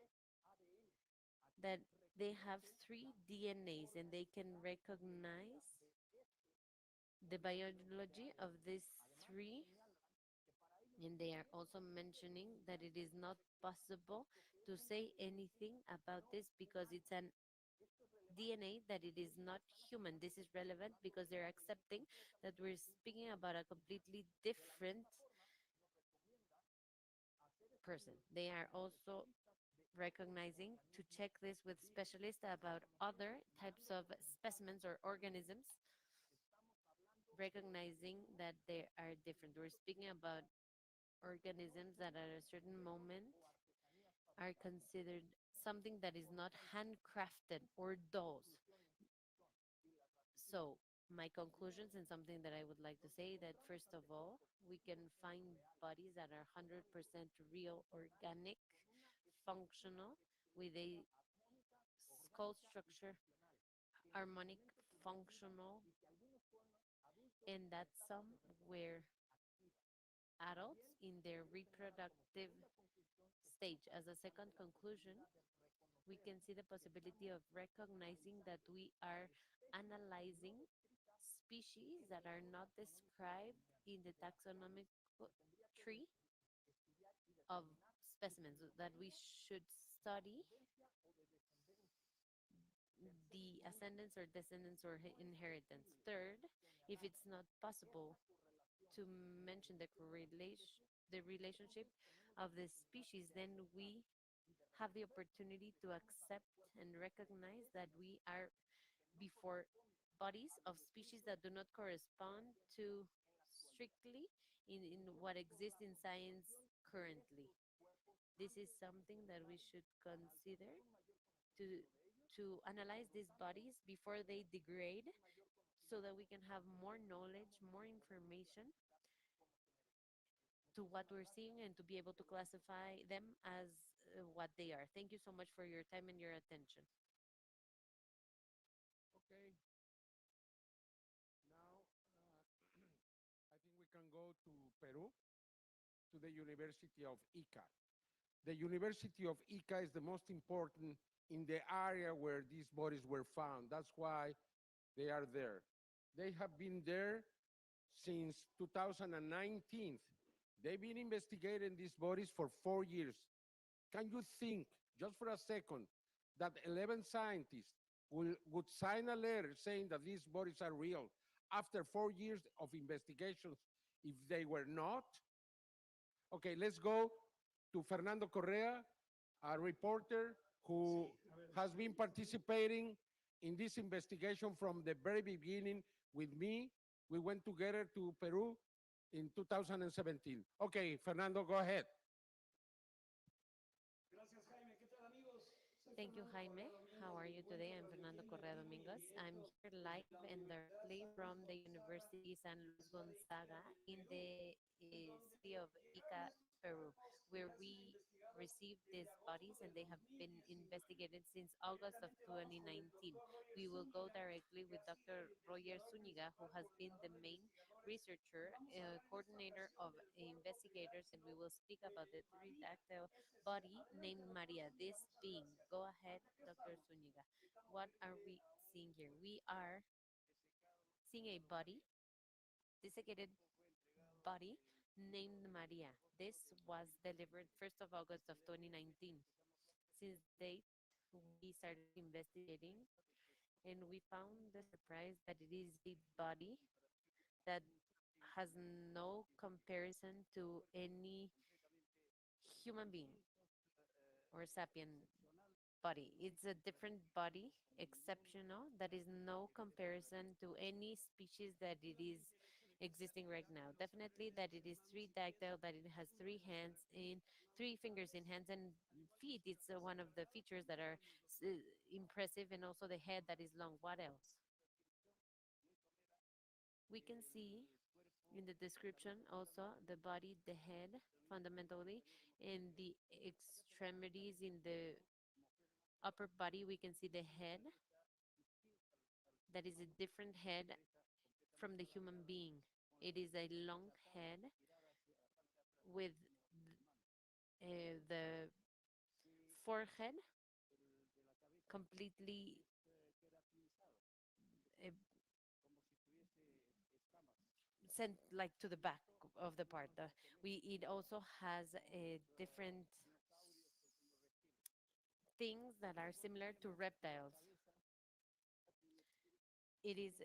that they have three DNAs, and they can recognize the biology of these three, and they are also mentioning that it is not possible to say anything about this because it's an DNA that it is not human. This is relevant because they're accepting that we're speaking about a completely different person. They are also recognizing to check this with specialists about other types of specimens or organisms, recognizing that they are different. We're speaking about organisms that at a certain moment are considered something that is not handcrafted or dolls. So my conclusions, and something that I would like to say, that first of all, we can find bodies that are 100% real, organic, functional, with a skull structure, harmonic, functional, and that some were adults in their reproductive stage. As a second conclusion, we can see the possibility of recognizing that we are analyzing species that are not described in the taxonomic tree of specimens that we should study the ascendance or descendants or inheritance. Third, if it's not possible to mention the relationship of the species, then we have the opportunity to accept and recognize that we are before bodies of species that do not correspond to strictly in what exists in science currently. This is something that we should consider to analyze these bodies before they degrade so that we can have more knowledge, more information to what we're seeing and to be able to classify them as what they are. Thank you so much for your time and your attention.
Okay. Now, I think we can go to Peru, to the University of Ica. The University of Ica is the most important in the area where these bodies were found. That's why they are there. They have been there since 2019. They've been investigating these bodies for 4 years. Can you think, just for a second, that 11 scientists would sign a letter saying that these bodies are real after 4 years of investigations if they were not? Okay, let's go to Fernando Correa, a reporter who has been participating in this investigation from the very beginning with me. We went together to Peru in 2017. Okay, Fernando, go ahead.
Thank you, Jaime. How are you today? I'm Fernando Correa Domingos. I'm here live and directly from the University San Luis Gonzaga in the city of Ica, Peru, where we received these bodies and they have been investigated since August of 2019. We will go directly with Dr. Roger Zuniga, who has been the main researcher, coordinator of investigators, and we will speak about the three-dactyl body named Maria, this being. Go ahead, Dr. Zuniga. What are we seeing here? We are seeing a body, desiccated body named Maria. This was delivered 1st of August of 2019. Since date, we started investigating and we found the surprise that it is a body that has no comparison to any human being or sapien body. It's a different body, exceptional, that is no comparison to any species that it is existing right now. Definitely that it is three dactyl, that it has three hands in, three fingers in hands and feet. It's one of the features that are impressive, and also the head that is long. What else? We can see in the description also the body, the head, fundamentally, and the extremities in the upper body. We can see the head, that is a different head from the human being. It is a long head with the forehead completely uh, sent like to the back of the part. It also has different things that are similar to reptiles. It is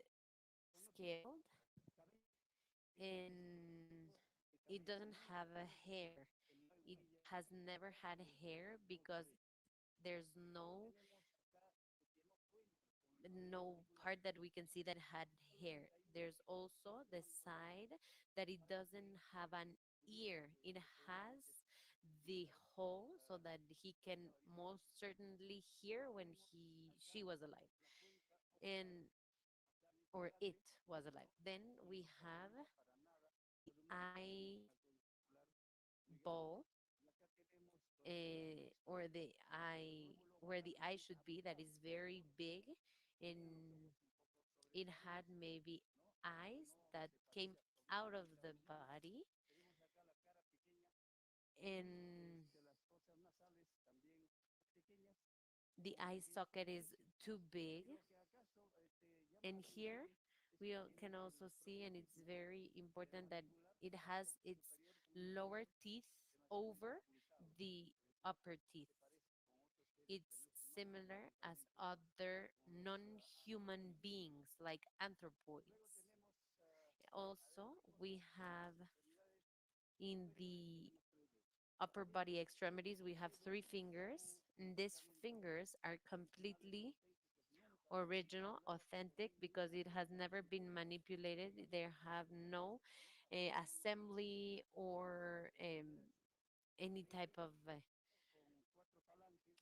scaled and it doesn't have a hair. It has never had hair because there's no part that we can see that had hair. There's also the side that it doesn't have an ear. It has the hole so that he can most certainly hear when she was alive, and or it was alive. Then we have the eyeball, or the eye, where the eye should be, that is very big, and it had maybe eyes that came out of the body, and the eye socket is too big. And here can also see, and it's very important, that it has its lower teeth over the upper teeth. It's similar as other non-human beings like anthropoids. Also, we have in the upper body extremities, we have three fingers, and these fingers are completely original, authentic, because it has never been manipulated. They have no assembly or any type of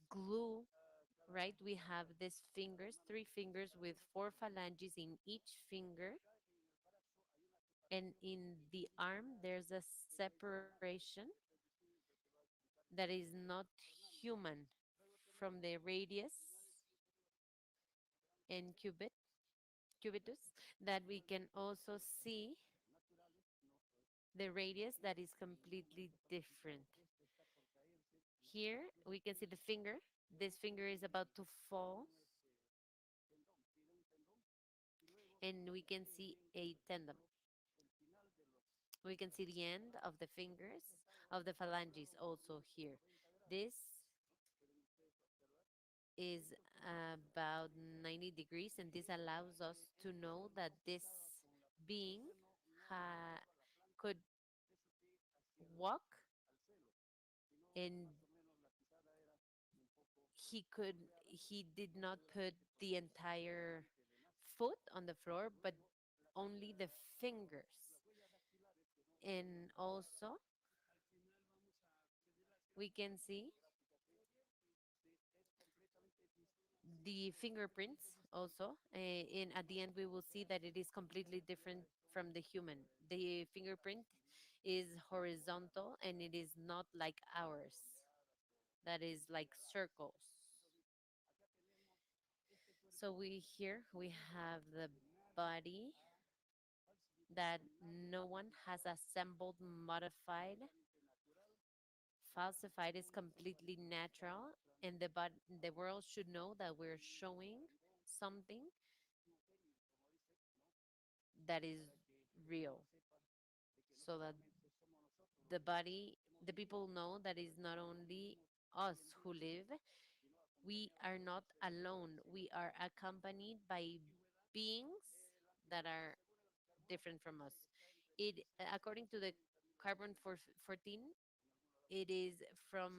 glue, right? We have these fingers, three fingers with four phalanges in each finger, and in the arm, there's a separation that is not human from the radius and cubitus, that we can also see the radius that is completely different. Here we can see the finger. This finger is about to fall, and we can see a tendon. We can see the end of the fingers, of the phalanges also here. This is about 90 degrees, and this allows us to know that this being could walk, and he did not put the entire foot on the floor, but only the fingers. And also we can see the fingerprints also, and at the end we will see that it is completely different from the human. The fingerprint is horizontal, and it is not like ours, that is like circles. So we have the body that no one has assembled, modified, falsified. Is completely natural, and the world should know that we're showing something that is real, so that the people know that it's not only us who live. We are not alone. We are accompanied by beings that are different from us. It, according to the carbon 14, it is from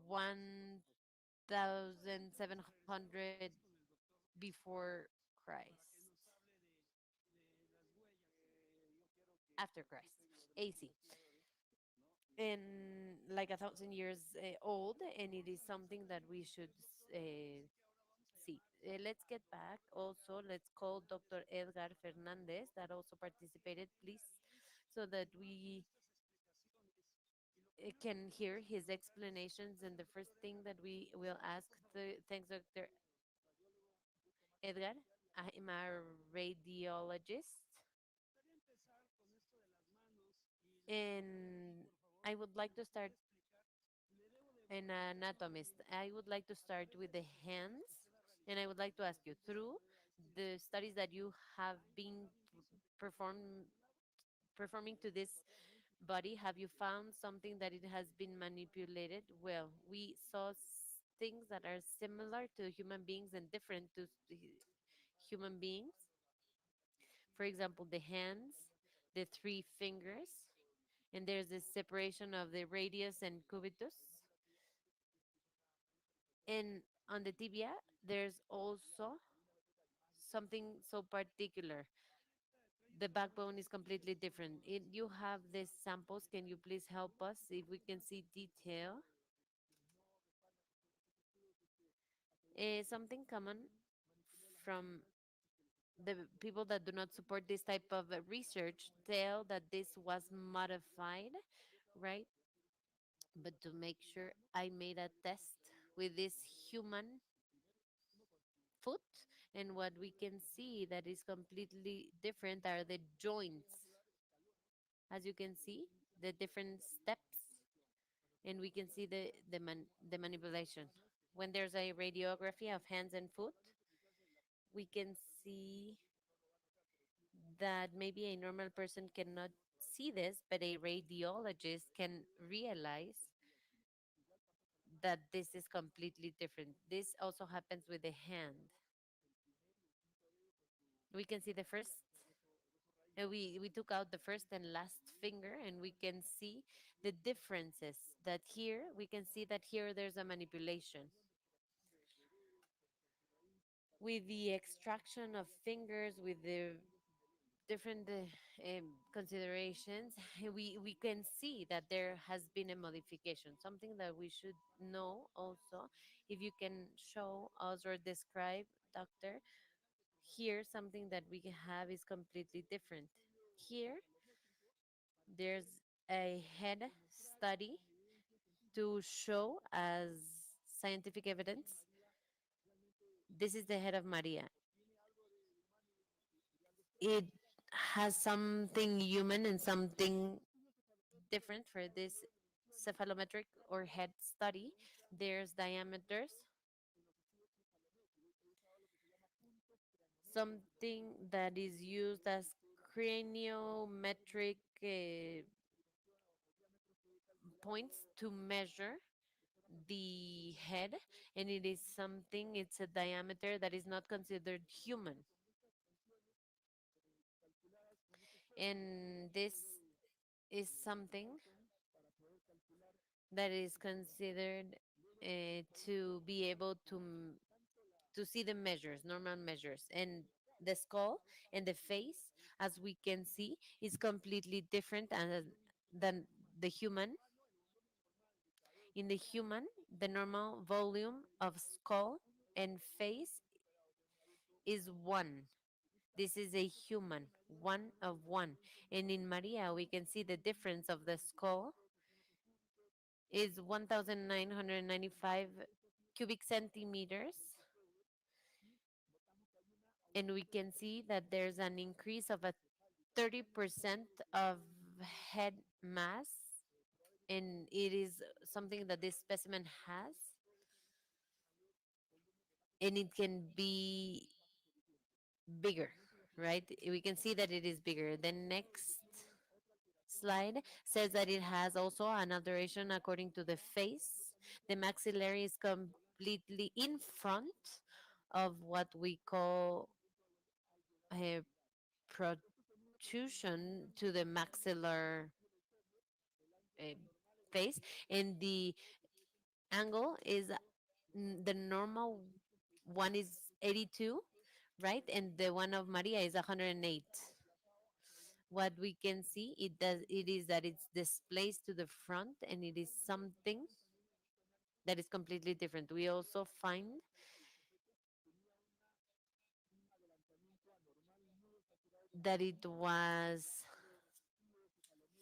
1700 before Christ, after Christ, AC, and like 1,000 years old, and it is something that we should see. Let's get back. Also, let's call Dr. Edgar Fernandez, that also participated, please, so that we can hear his explanations. And the first thing that we will ask, thanks, Dr. Edgar. I'm a radiologist, and I would like to start an anatomist. I would like to start with the hands, and I would like to ask you, through the studies that you have been perform, performing to this body, have you found something that it has been manipulated? Well, we saw things that are similar to human beings and different to human beings. For example, the hands, the three fingers, and there's this separation of the radius and cubitus. And on the tibia, there's also something so particular. The backbone is completely different. You have these samples. Can you please help us if we can see detail? Something common from the people that do not support this type of research tell that this was modified, right? But to make sure, I made a test with this human foot, and what we can see that is completely different are the joints. As you can see, the different steps, and we can see the manipulation. When there's a radiography of hands and foot, we can see that maybe a normal person cannot see this, but a radiologist can realize that this is completely different. This also happens with the hand. We can see the first, we took out the first and last finger, and we can see the differences. That here, we can see that here there's a manipulation. With the extraction of fingers, with the different considerations, we can see that there has been a modification. Something that we should know also, if you can show us or describe, doctor, here something that we have is completely different. Here, there's a head study to show as scientific evidence. This is the head of Maria. It has something human and something different for this cephalometric or head study. There's diameters, something that is used as craniometric points to measure the head, and it is something, it's a diameter that is not considered human. And this is something that is considered to be able to see the measures, normal measures. And the skull and the face, as we can see, is completely different than the human. In the human, the normal volume of skull and face is one. This is a human, one of one. And in Maria, we can see the difference of the skull is 1,995 cubic centimeters. And we can see that there's an increase of a 30% of head mass. And it is something that this specimen has. And it can be bigger, right? We can see that it is bigger. The next slide says that it has also an alteration according to the face. The maxillary is completely in front of what we call a protrusion to the maxillar uh, face, and the angle is the normal one is 82, right? And the one of Maria is 108. What we can see, it is that it's displaced to the front, and it is something that is completely different. We also find that it was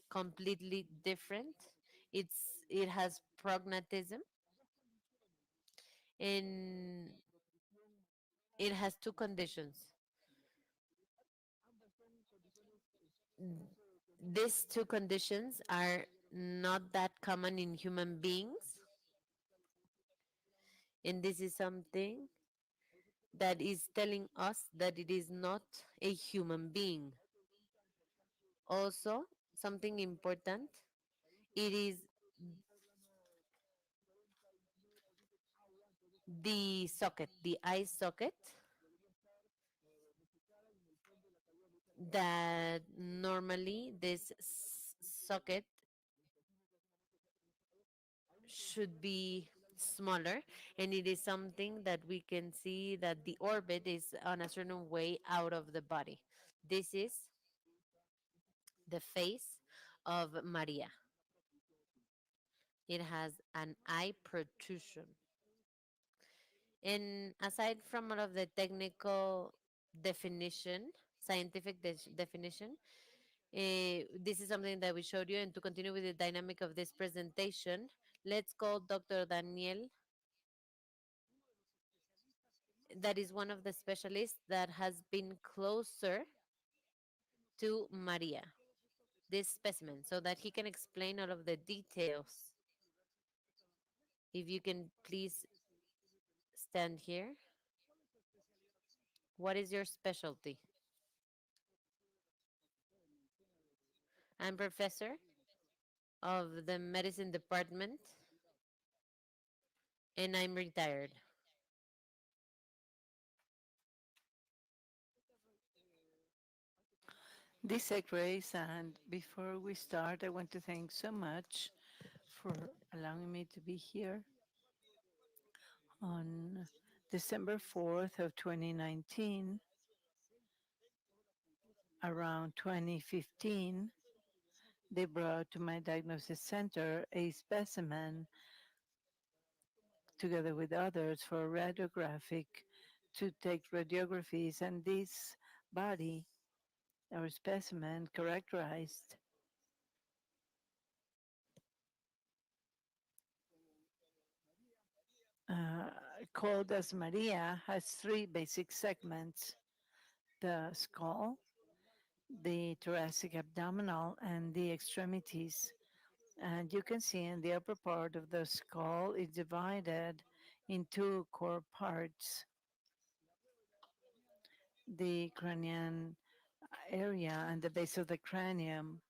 completely different. It has prognatism, and it has two conditions. These two conditions are not that common in human beings, and this is something that is telling us that it is not a human being. Also, something important, it is the socket, the eye socket, that normally this socket should be smaller, and it is something that we can see that the orbit is on a certain way out of the body. This is the face of Maria. It has an eye protrusion. And aside from all of the technical definition, scientific definition, this is something that we showed you. And to continue with the dynamic of this presentation, let's call Dr. Daniel. That is one of the specialists that has been closer to Maria, this specimen, so that he can explain all of the details. If you can please stand here. What is your specialty? I'm professor of the medicine department and I'm retired.
This is Grace, and before we start, I want to thank so much for allowing me to be here on December 4th of 2019, around 2015. They brought to my diagnosis center a specimen together with others for radiographic to take radiographies, and this body or specimen characterized uh, called as Maria has three basic segments: the skull, the thoracic abdominal, and the extremities. And you can see in the upper part of the skull is divided in two core parts: the cranial area and the base of the cranium.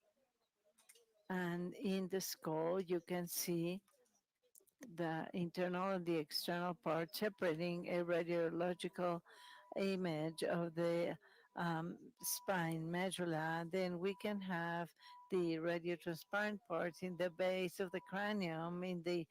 And in the skull, you can see the internal and the external part separating a radiological image of the spine medulla. Then we can have the radiotransparent parts in the base of the cranium, in the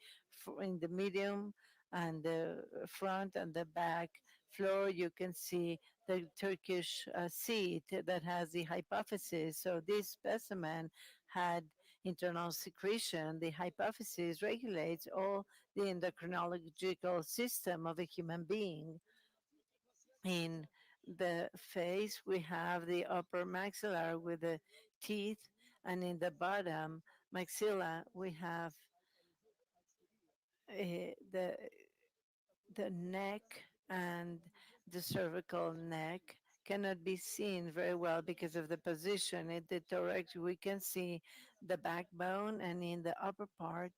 medium and the front and the back floor. You can see the Turkish seat that has the hypophysis. So this specimen had internal secretion. The hypophysis regulates all the endocrinological system of a human being. In the face, we have the upper maxilla with the teeth, and in the bottom maxilla, we have the neck, and the cervical neck cannot be seen very well because of the position. In the thorax, we can see the backbone, and in the upper part,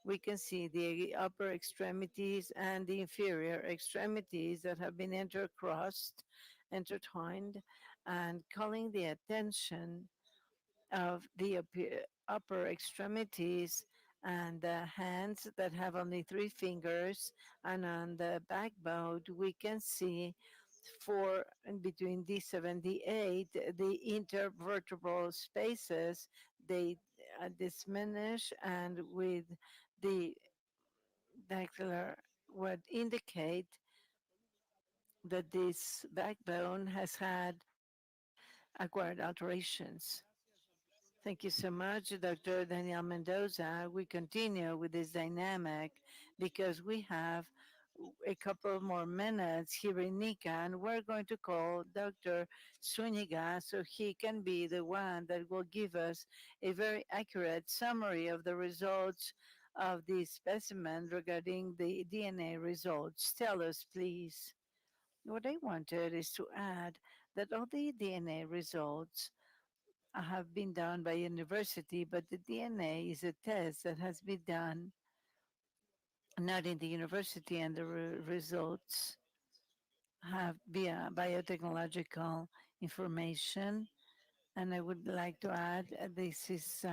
we can see the upper extremities and the inferior extremities that have been intercrossed, intertwined, and calling the attention of the upper extremities and the hands that have only three fingers. And on the backbone, we can see four in between D78, the intervertebral spaces, they diminish, and with the dactylar would indicate that this backbone has had acquired alterations. Thank you so much, Dr. Daniel Mendoza. We continue with this dynamic because we have a couple more minutes here in Nika, and we're going to call Dr. Zuniga so he can be the one that will give us a very accurate summary of the results of the specimen regarding the DNA results. Tell us, please. What I wanted is to add that all the DNA results have been done by university, but the DNA is a test that has been done not in the university, and the results have biotechnological information. And I would like to add, this is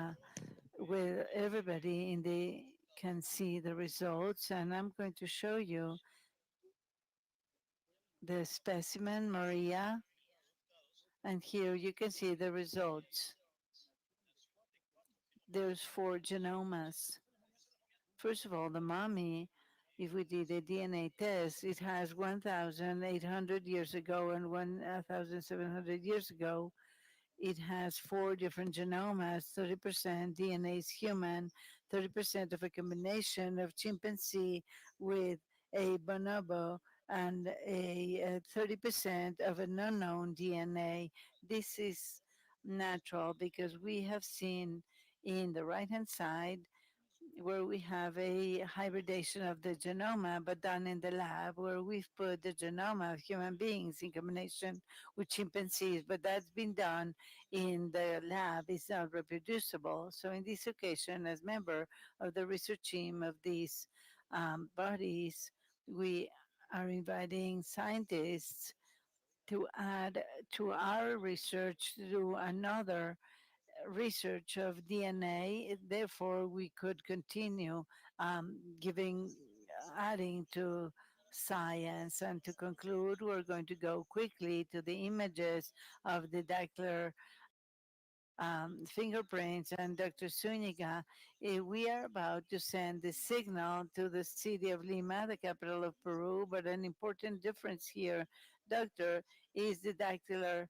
where everybody in the can see the results, and I'm going to show you the specimen Maria, and here you can see the results. There's four genomes. First of all, the mummy, if we did a DNA test, it has 1,800 years ago and 1,700 years ago. It has four different genomes. 30% DNA is human, 30% of a combination of chimpanzee with a bonobo, and a 30% of an unknown DNA. This is natural because we have seen in the right hand side where we have a hybridization of the genome, but done in the lab, where we've put the genome of human beings in combination with chimpanzees, but that's been done in the lab. It's not reproducible. So in this occasion, as member of the research team of these bodies, we are inviting scientists to add to our research to another research of DNA. Therefore, we could continue giving, adding to science. And to conclude, we're going to go quickly to the images of the dactylar fingerprints. And Dr. Zuniga, we are about to send the signal to the city of Lima, the capital of Peru. But an important difference here, Doctor, is the dactylar,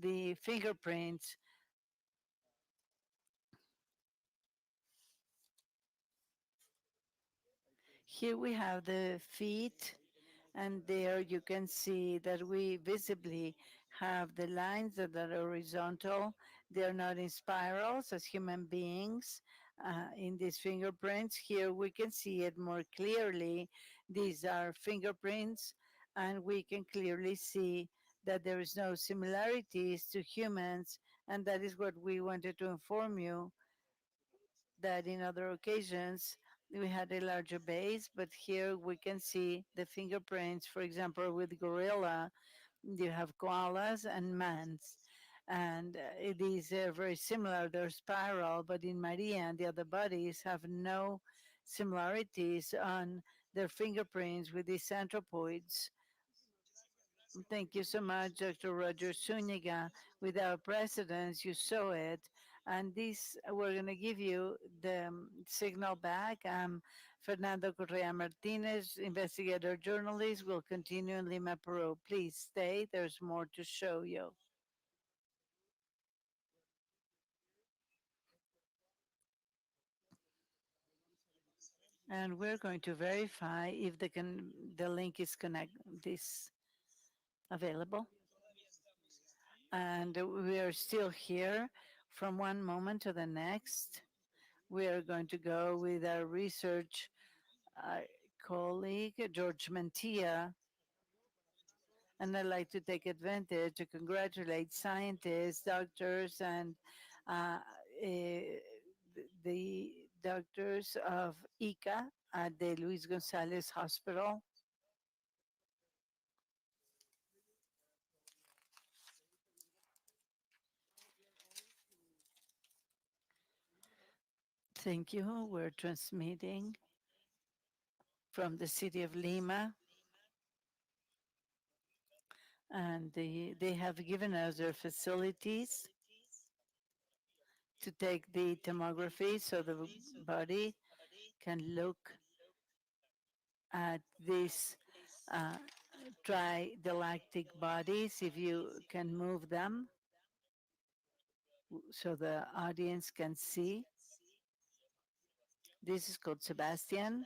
the fingerprints. Here we have the feet, and there you can see that we visibly have the lines that are horizontal. They're not in spirals as human beings. In these fingerprints, here we can see it more clearly. These are fingerprints, and we can clearly see that there is no similarities to humans, and that is what we wanted to inform you, that in other occasions we had a larger base, but here we can see the fingerprints. For example, with gorilla, you have koalas and mans, and it is very similar. They're spiral, but in Maria and the other bodies have no similarities on their fingerprints with these anthropoids. Thank you so much, Dr. Roger Zuniga. With our precedents, you saw it. And this, we're going to give you the signal back. Fernando Correa Martinez, investigator journalist, will continue in Lima, Peru. Please stay. There's more to show you. And we're going to verify if the link is this available. And we are still here from one moment to the next. We are going to go with our research uh, colleague, George Mantilla. And I'd like to take advantage to congratulate scientists, doctors, and uh, eh, the doctors of ICA at the Luis Gonzalez Hospital. Thank you. We're transmitting from the city of Lima, and they have given us their facilities to take the tomography so the body can look at these uh, tridactylic bodies, if you can move them so the audience can see. This is called Sebastian,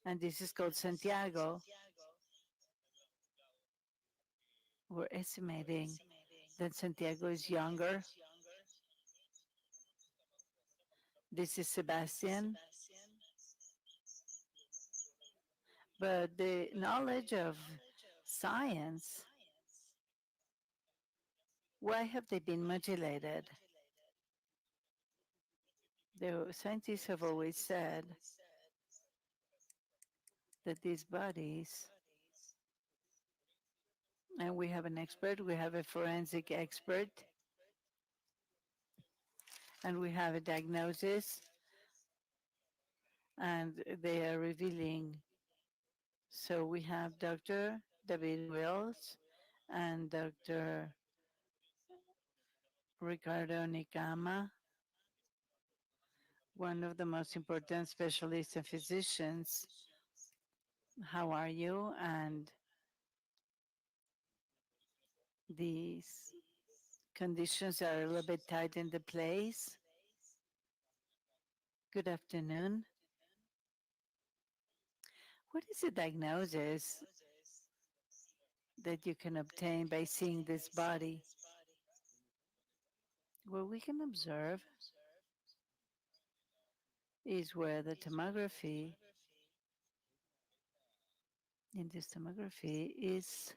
and this is called Santiago. We're estimating that Santiago is younger. This is Sebastian. But the knowledge of science, why have they been mutilated? The scientists have always said that these bodies, and we have an expert, we have a forensic expert, and we have a diagnosis, and they are revealing. So we have Dr. David Wills and Dr. Ricardo Nicama, one of the most important specialists and physicians. How are you? And these conditions are a little bit tight in the place. Good afternoon. What is the diagnosis that you can obtain by seeing this body? What we can observe is where the tomography, in this tomography, is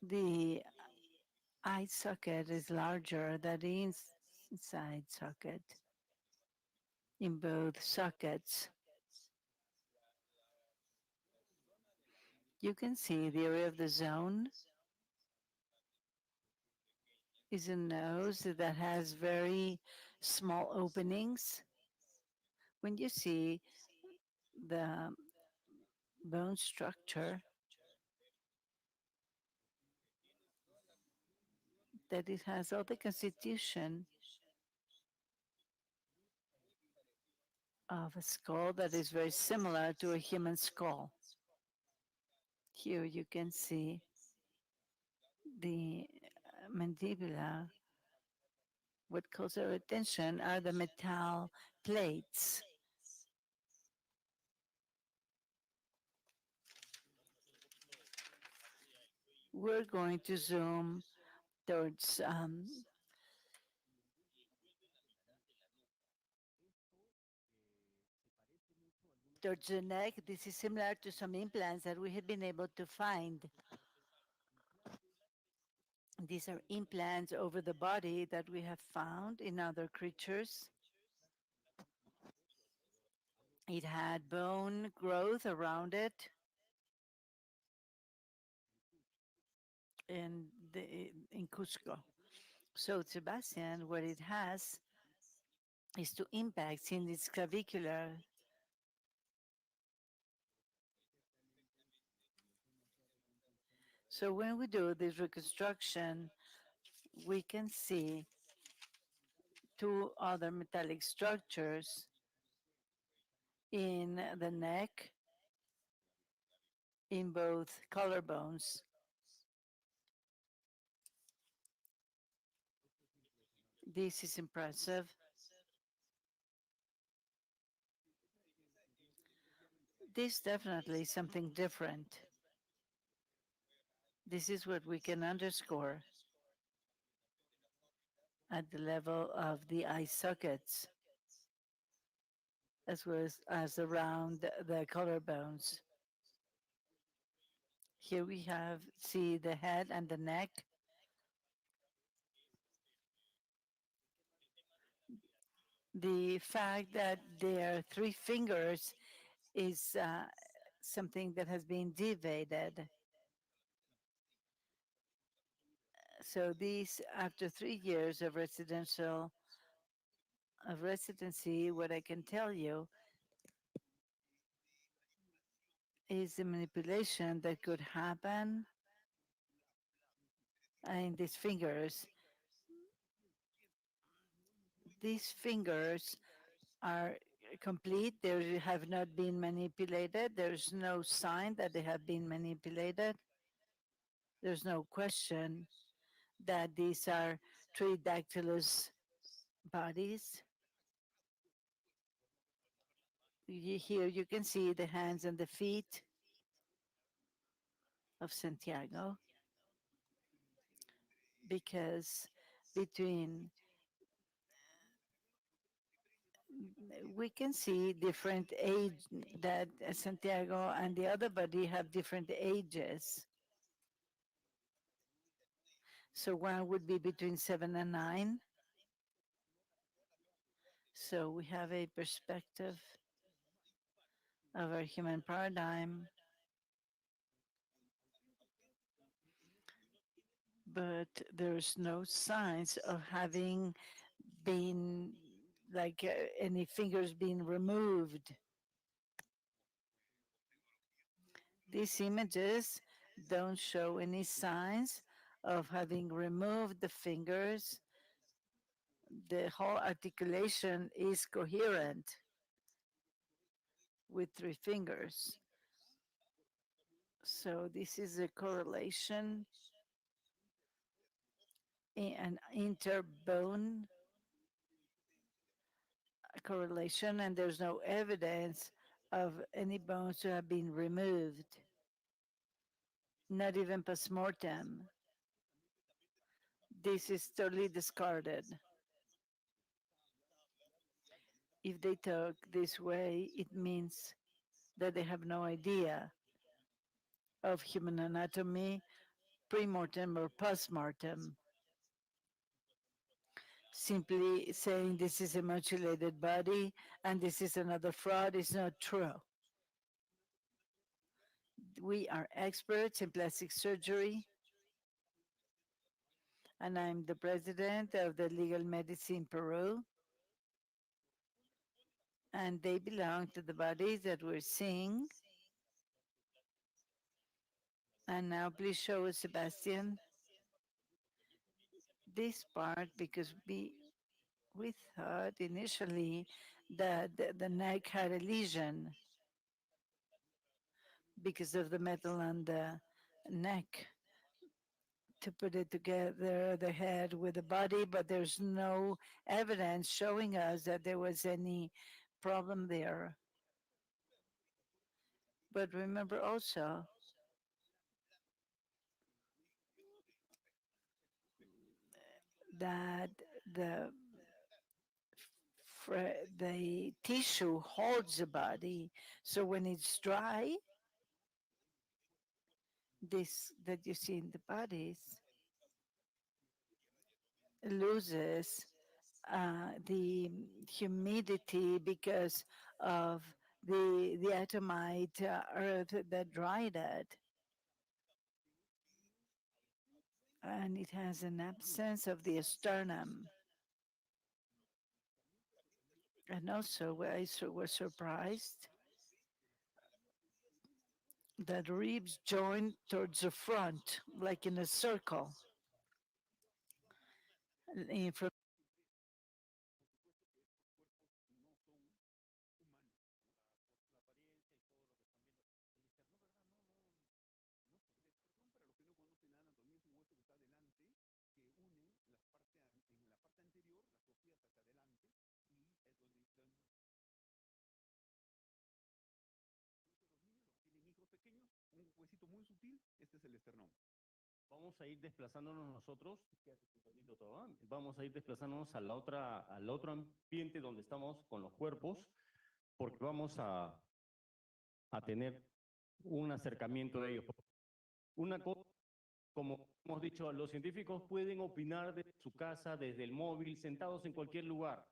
the eye socket is larger than the inside socket in both sockets. You can see the area of the zone is a nose that has very small openings. When you see the bone structure, that it has all the constitution of a skull that is very similar to a human skull. Here you can see the mandibula. What calls our attention are the metal plates. We're going to zoom towards towards the neck. This is similar to some implants that we have been able to find. These are implants over the body that we have found in other creatures. It had bone growth around it. In Cusco. So Sebastian, what it has is two impacts in its clavicular. So when we do this reconstruction, we can see two other metallic structures in the neck, in both collarbones. This is impressive. This definitely is something different. This is what we can underscore at the level of the eye sockets, as well as around the collarbones. Here we see the head and the neck. The fact that there are three fingers is something that has been deviated. So these, after 3 years of residency, what I can tell you is the manipulation that could happen in these fingers. These fingers are complete. They have not been manipulated. There's no sign that they have been manipulated. There's no question that these are tridactylous bodies. Here you can see the hands and the feet of Santiago, because between we can see different age, that Santiago and the other body have different ages. So one would be between 7 and 9. So we have a perspective of our human paradigm, but there's no signs of having been like any fingers being removed. These images don't show any signs of having removed the fingers. The whole articulation is coherent with 3 fingers. So this is a correlation, an interbone correlation, and there's no evidence of any bones to have been removed, not even postmortem. This is totally discarded. If they talk this way, it means that they have no idea of human anatomy, pre-mortem or post-mortem. Simply saying this is a mutilated body and this is another fraud is not true. we are experts in plastic surgery, and I'm the president of the Legal Medicine Peru, and they belong to the bodies that we're seeing. And now please show us, Sebastian, this part, because we thought initially that the neck had a lesion because of the metal on the neck to put it together, the head with the body, but there's no evidence showing us that there was any problem there. But remember also that the tissue holds the body. So when it's dry, this that you see in the bodies loses the humidity because of the atomite earth that dried it. And it has an absence of the sternum. And also, I was surprised that ribs join towards the front, like in a circle. From
un huesito muy sutil, este es el esternón. Vamos a ir desplazándonos nosotros, vamos a ir desplazándonos a al otro ambiente donde estamos con los cuerpos, porque vamos a tener un acercamiento de ellos. Una cosa, como hemos dicho, los científicos pueden opinar desde su casa, desde el móvil, sentados en cualquier lugar,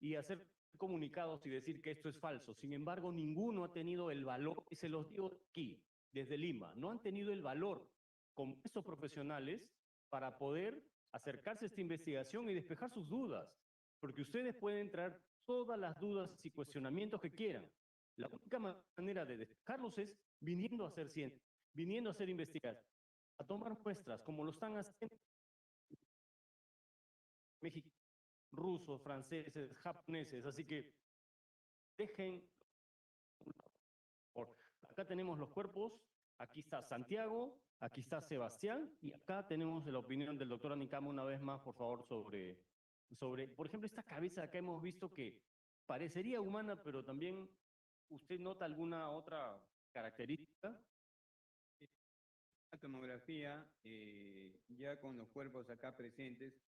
y hacer comunicados y decir que esto es falso. Sin embargo, ninguno ha tenido el valor, y se los digo aquí, desde Lima, no han tenido el valor como estos profesionales para poder acercarse a esta investigación y despejar sus dudas, porque ustedes pueden traer todas las dudas y cuestionamientos que quieran. La única manera de despejarlos es viniendo a hacer ciencia, viniendo a hacer investigación, a tomar muestras, como lo están haciendo México, rusos, franceses, japoneses, así que dejen. Acá tenemos los cuerpos, aquí está Santiago, aquí está Sebastián, y acá tenemos la opinión del doctor Anicama una vez más, por favor, sobre, por ejemplo, esta cabeza acá hemos visto que parecería humana, pero también usted nota alguna otra característica.
La tomografía, ya con los cuerpos acá presentes,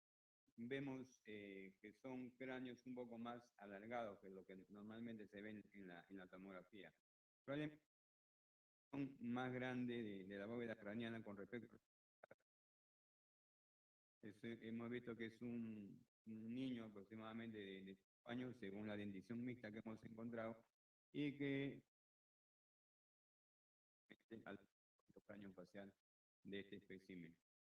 vemos que son cráneos un poco más alargados que lo que normalmente se ven en la tomografía. Probablemente son más grandes de la bóveda craneana con respecto a... hemos visto que es un niño aproximadamente de 5 años, según la dentición mixta que hemos encontrado, y que al cráneo facial de este espécimen.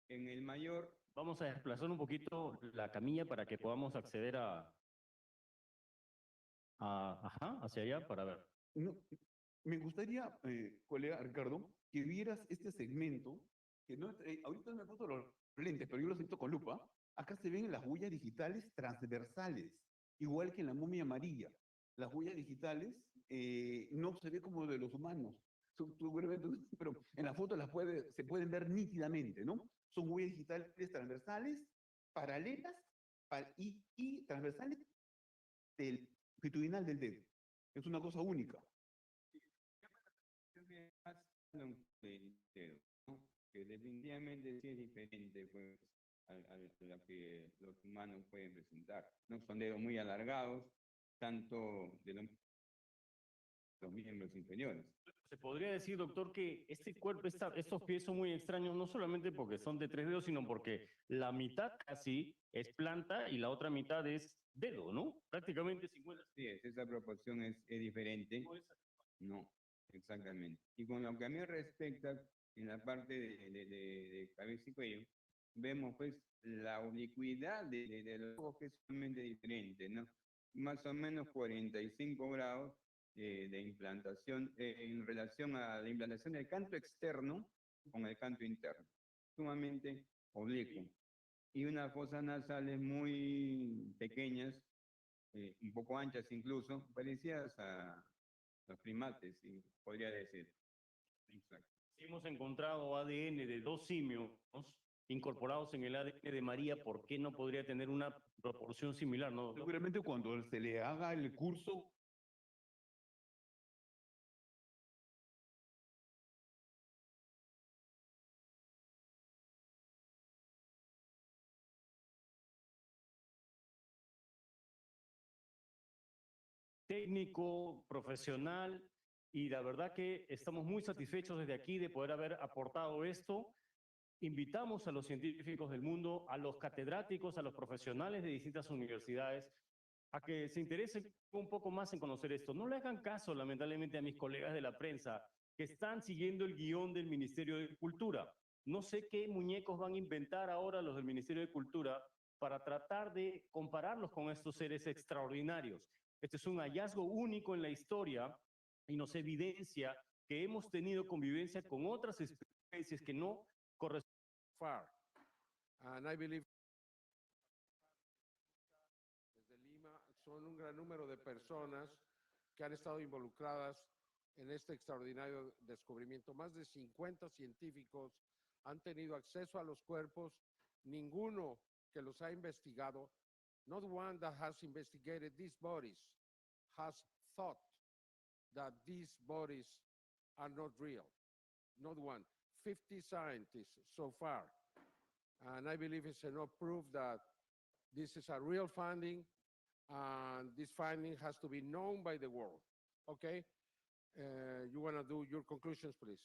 En el mayor...
Vamos a desplazar un poquito la camilla para que podamos acceder hacia allá para ver.
No, me gustaría, colega Ricardo, que vieras este segmento, que no, ahorita me he puesto los lentes, pero yo los he visto con lupa. Acá se ven las huellas digitales transversales, igual que en la momia amarilla. Las huellas digitales no se ve como de los humanos, pero en la foto se pueden ver nítidamente, ¿no? Son huellas digitales transversales, paralelas y transversales del longitudinal del dedo. Es una cosa única.
Que definitivamente sí es diferente pues, a lo que los humanos pueden presentar. No son dedos muy alargados, tanto de los miembros inferiores.
Se podría decir, doctor, que este cuerpo, estos pies son muy extraños, no solamente porque son de 3 dedos, sino porque la mitad casi es planta y la otra mitad es dedo, ¿no? Prácticamente 50.
Sí, esa proporción es diferente. No, Exactamente. Y con lo que a mí respecta, en la parte de cabeza y cuello, vemos pues la ubicuidad de los ojos que es sumamente diferente, ¿no? Más o menos 45 grados de implantación en relación a la implantación del canto externo con el canto interno, sumamente oblicuo. Y unas fosas nasales muy pequeñas, un poco anchas incluso, parecidas a los primates, sí, podría decir. Exacto.
Si hemos encontrado ADN de dos simios incorporados en el ADN de María, ¿por qué no podría tener una proporción similar, no?
Seguramente cuando se le haga el curso
Técnico, profesional, y la verdad que estamos muy satisfechos desde aquí de poder haber aportado esto. Invitamos a los científicos del mundo, a los catedráticos, a los profesionales de distintas universidades, a que se interesen un poco más en conocer esto. No le hagan caso, lamentablemente, a mis colegas de la prensa que están siguiendo el guión del Ministerio de Cultura. No sé qué muñecos van a inventar ahora los del Ministerio de Cultura para tratar de compararlos con estos seres extraordinarios. Este es un hallazgo único en la historia y nos evidencia que hemos tenido convivencia con otras especies que no corresponden.
Far. And I believe desde Lima son un gran número de personas que han estado involucradas en este extraordinario descubrimiento. Más de 50 científicos han tenido acceso a los cuerpos, ninguno que los ha investigado, not one that has investigated these bodies, has thought that these bodies are not real. Not one. 50 scientists so far. And I believe it's enough proof that this is a real finding, and this finding has to be known by the world. Okay? You want to do your conclusions, please?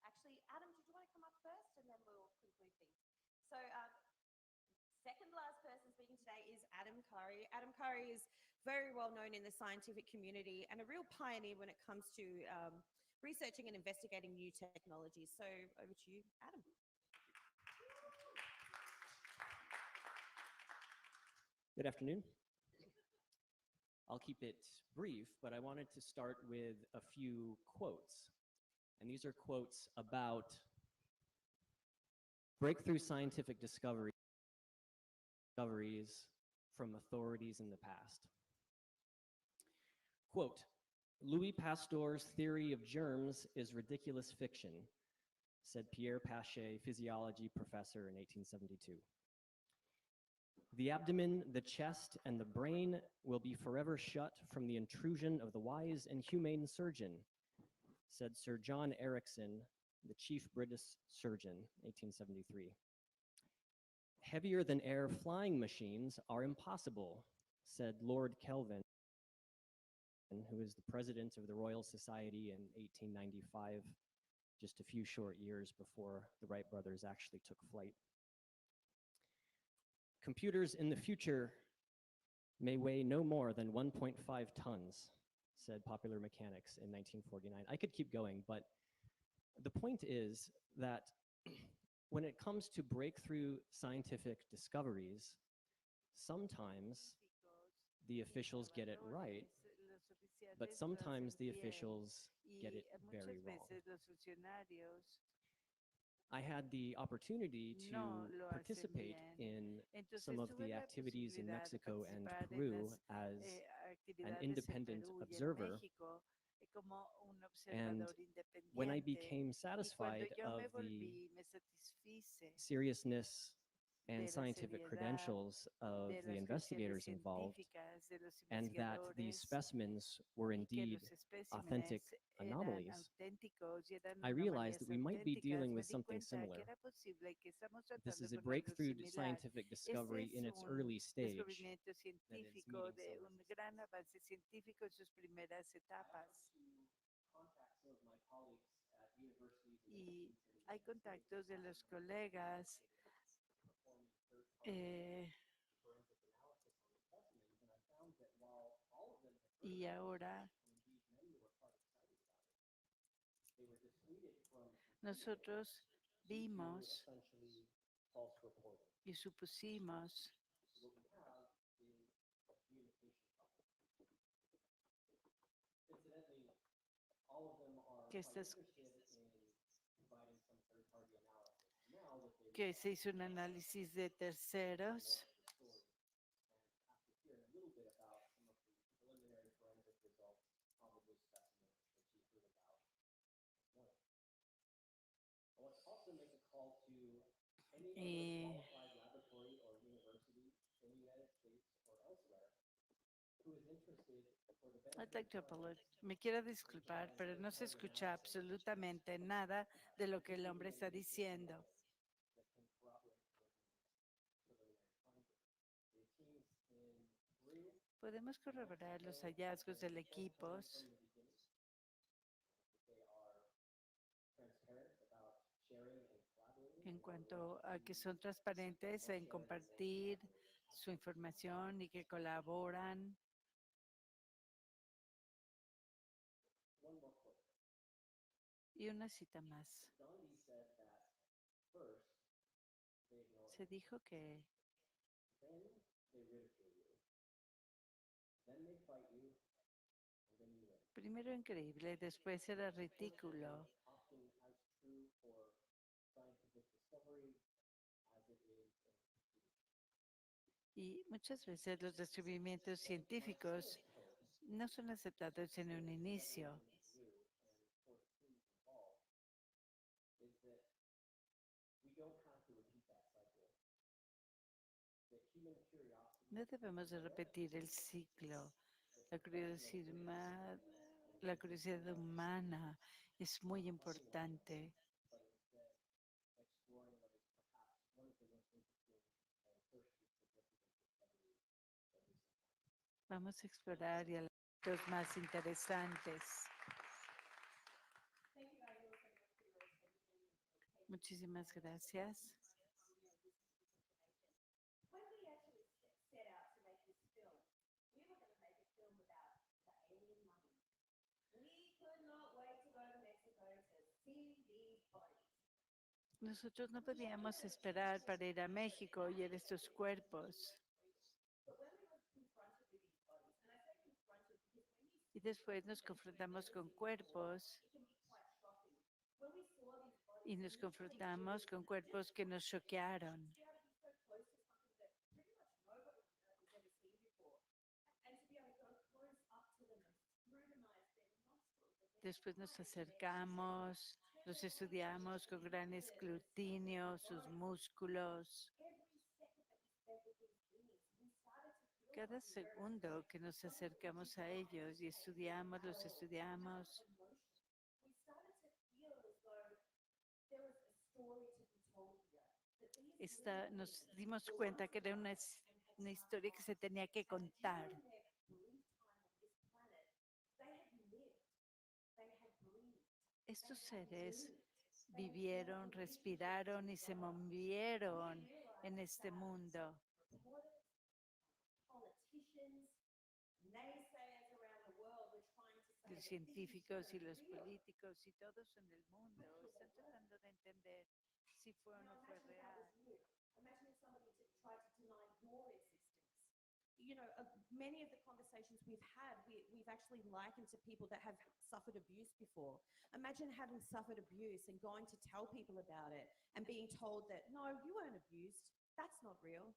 Actually, Adam, did you want to come up first and then we'll conclude things? So, second last person speaking today is Adam Curry. Adam Curry is very well known in the scientific community and a real pioneer when it comes to researching and investigating new technologies. So, over to you, Adam.
Good afternoon. I'll keep it brief, but I wanted to start with a few quotes. And these are quotes about breakthrough scientific discoveries from authorities in the past. Quote, Louis Pasteur's theory of germs is ridiculous fiction, said Pierre Paget, physiology professor in 1872. The abdomen, the chest, and the brain will be forever shut from the intrusion of the wise and humane surgeon, said Sir John Ericsson, the chief British surgeon, 1873. Heavier than air flying machines are impossible, said Lord Kelvin, who was the president of the Royal Society in 1895, just a few short years before the Wright brothers actually took flight. Computers in the future may weigh no more than 1.5 tons, said Popular Mechanics in 1949. I could keep going, but the point is that when it comes to breakthrough scientific discoveries, sometimes the officials get it right, but sometimes the officials get it very wrong. I had the opportunity to participate in some of the activities in Mexico and Peru as an independent observer. And when I became satisfied of the seriousness and scientific credentials of the investigators involved, and that these specimens were indeed authentic anomalies, I realized that we might be dealing with something similar. This is a breakthrough scientific discovery in its early stage.
Y hay contactos de los colegas y ahora Nosotros vimos
essentially false reporting.
y supusimos
What we have is a communication problem. Incidentally, all of them are
que,
quite
estas,
interested in providing some third-party analysis. Now that they
que se hizo un análisis de terceros.
the story. And after hearing a little bit about some of the preliminary forensic results, probably specimen, which you heard about this morning. I want to also make a call to any other qualified laboratory or university in the United States or elsewhere who is interested for the
I'd
benefit
like to
of science.
apologize. Me quiero disculpar, pero no se escucha absolutamente nada de lo que el hombre está diciendo.
That can corroborate preliminary findings. The teams in Peru
Podemos corroborar los hallazgos del equipo
from the beginning. They are transparent about sharing and collaborating.
en cuanto a que son transparentes en compartir su información y que colaboran.
One more quote.
Y una cita más.
Gandhi said that first they ignore
Se dijo que
then they ridicule you, then they fight you, and then you win.
primero increíble, después era ridículo.
Often as true for scientific discovery as it is in
Y muchas veces los descubrimientos científicos no son aceptados en un inicio.
Peru and for the teams involved is that we don't have to repeat that cycle. That human curiosity
No debemos de repetir el ciclo. La curiosidad humana es muy importante.
but instead exploring what is perhaps one of the most interesting and first significant discoveries of recent times.
Vamos a explorar y a los más interesantes. Muchísimas gracias.
When we actually set out to make this film, we were going to make a film about the alien mummies. We could not wait to go to Mexico to see these bodies.
Nosotros no podíamos esperar para ir a México y ver estos cuerpos.
But when we were confronted with these bodies, and I say confronted because when you
Y después nos confrontamos con cuerpos
it can be quite shocking. When we saw these bodies,
y nos confrontamos con cuerpos que nos choquearon.
to be able to be so close to something that pretty much nobody on Earth has ever seen before, and to be able to go close up to them and scrutinize their nostrils. And their
Después nos
eyes and their
acercamos, los estudiamos con gran escrutinio, sus músculos.
every second that we spent with these beings, we started to feel
Cada
something very
segundo que nos acercamos a ellos y estudiamos, los estudiamos,
emotion. We started to feel as though there was a story to be told here. That these
nos dimos cuenta que era una historia que se tenía que contar.
during their brief time on this planet, they had lived, they had breathed.
Estos seres vivieron, respiraron y se movieron en este mundo.
Reporters, politicians, naysayers around the world were trying to say
Los
that this is
científicos y los
real.
políticos y todos en el mundo están tratando de entender si fue o no fue
Imagine that
real.
was you. Imagine if somebody tried to deny your existence. You know, many of the conversations we've had, we've actually likened to people that have suffered abuse before. Imagine having suffered abuse and going to tell people about it and being told that, no, you weren't abused. That's not real.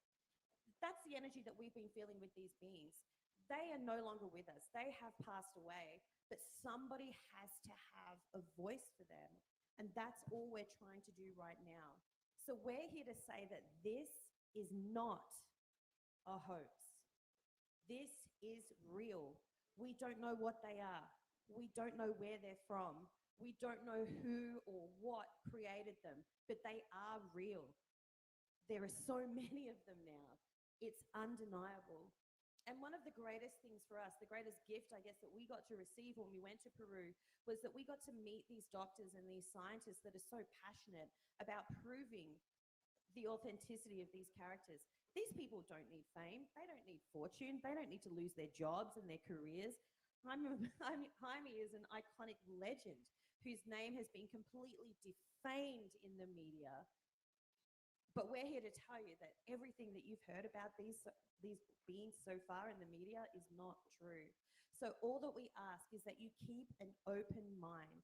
That's the energy that we've been feeling with these beings. They are no longer with us. They have passed away, but somebody has to have a voice for them. And that's all we're trying to do right now. So we're here to say that this is not a hoax. This is real. We don't know what they are. We don't know where they're from. We don't know who or what created them, but they are real. There are so many of them now. It's undeniable. And one of the greatest things for us, the greatest gift, I guess, that we got to receive when we went to Peru was that we got to meet these doctors and these scientists that are so passionate about proving the authenticity of these characters. These people don't need fame. They don't need fortune. They don't need to lose their jobs and their careers. Jaime is an iconic legend whose name has been completely defamed in the media. But we're here to tell you that everything that you've heard about these beings so far in the media is not true. So all that we ask is that you keep an open mind.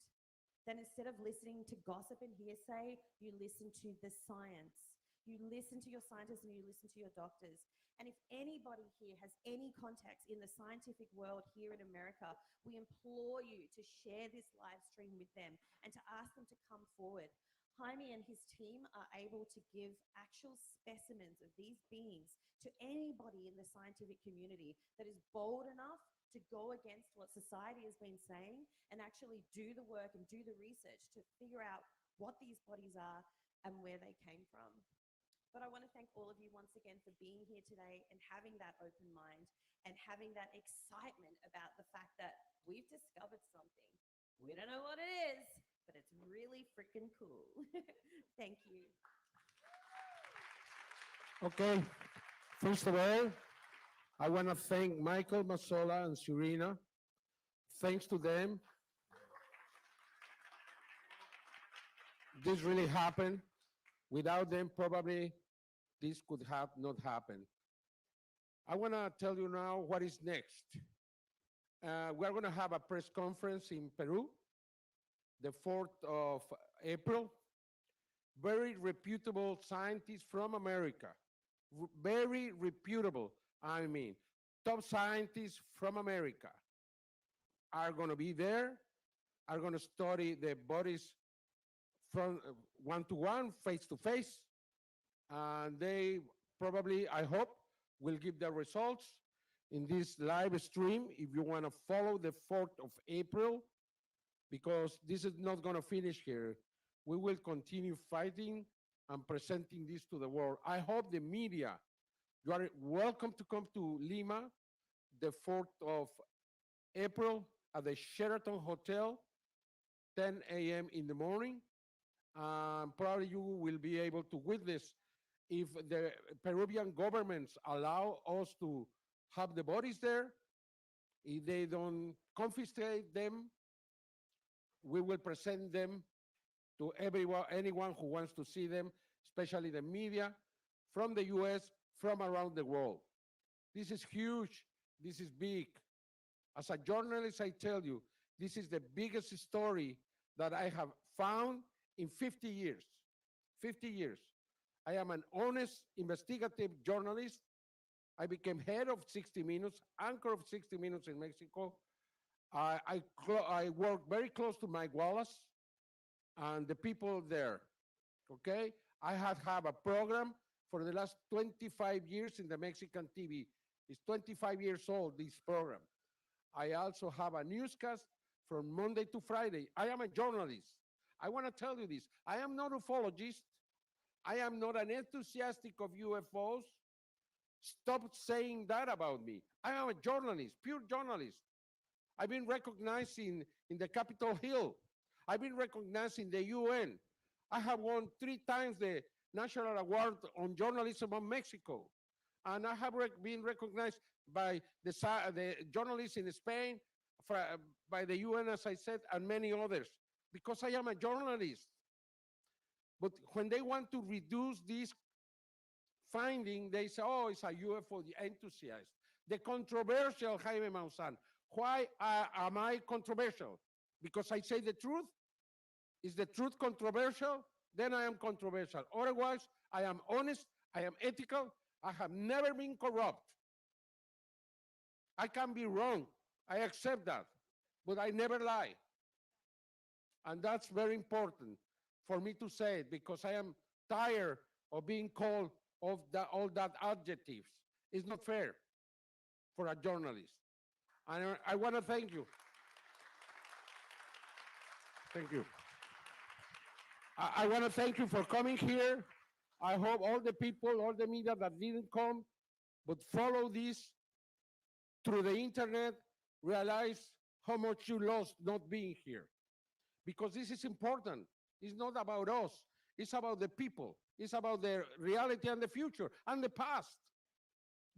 Then instead of listening to gossip and hearsay, you listen to the science. You listen to your scientists and you listen to your doctors. And if anybody here has any contacts in the scientific world here in America, we implore you to share this live stream with them and to ask them to come forward. Jaime and his team are able to give actual specimens of these beings to anybody in the scientific community that is bold enough to go against what society has been saying and actually do the work and do the research to figure out what these bodies are and where they came from. But I want to thank all of you once again for being here today and having that open mind and having that excitement about the fact that we've discovered something. We don't know what it is, but it's really freaking cool. Thank you.
Okay, first of all, I want to thank Michael Mazzola and Serena. Thanks to them, this really happened. Without them, probably this could have not happened. I want to tell you now what is next. We're going to have a press conference in Peru, the 4th of April. Very reputable scientists from America, very reputable, I mean, top scientists from America are going to be there, are going to study the bodies from one-to-one, face-to-face, and they probably, I hope, will give their results in this live stream if you want to follow the 4th of April, because this is not going to finish here. We will continue fighting and presenting this to the world. I hope the media, you are welcome to come to Lima the 4th of April at the Sheraton Hotel, 10 a.m. in the morning. Probably you will be able to witness if the Peruvian governments allow us to have the bodies there. If they don't confiscate them, we will present them to anyone who wants to see them, especially the media from the US, from around the world. This is huge. This is big. As a journalist, I tell you, this is the biggest story that I have found in 50 years. 50 years. I am an honest investigative journalist. I became head of 60 Minutes, anchor of 60 Minutes in Mexico. I work very close to Mike Wallace and the people there, okay? I have a program for the last 25 years in the Mexican TV. It's 25 years old, this program. I also have a newscast from Monday to Friday. I am a journalist. I want to tell you this. I am not an ufologist. I am not an enthusiastic of UFOs. Stop saying that about me. I am a journalist, pure journalist. I've been recognized in the Capitol Hill. I've been recognized in the UN. I have won 3 times the National Award on Journalism of Mexico. And I have been recognized by the journalists in Spain, by the UN, as I said, and many others, because I am a journalist. But when they want to reduce this finding, they say, oh, it's a UFO enthusiast. The controversial Jaime Maussan. Why am I controversial? Because I say the truth? Is the truth controversial? Then I am controversial. Otherwise, I am honest, I am ethical, I have never been corrupt. I can be wrong, I accept that, but I never lie. And that's very important for me to say it, because I am tired of being called all that adjectives. It's not fair for a journalist. And I want to thank you. Thank you. I want to thank you for coming here. I hope all the people, all the media that didn't come, but follow this through the internet, realize how much you lost not being here. Because this is important. It's not about us. It's about the people. It's about the reality and the future and the past.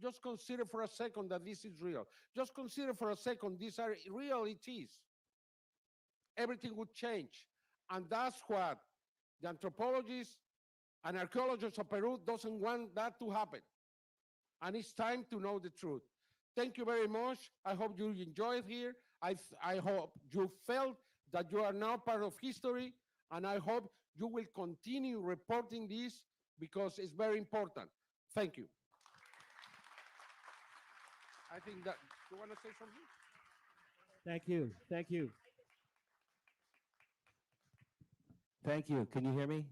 Just consider for a second that this is real. Just consider for a second these are realities. everything would change. And that's what the anthropologists and archaeologists of Peru doesn't want that to happen. And it's time to know the truth. Thank you very much. I hope you enjoyed here. I hope you felt that you are now part of history, and I hope you will continue reporting this because it's very important. Thank you. I think that, you want to say something?
Thank you. Thank you. Thank you. Can you hear me?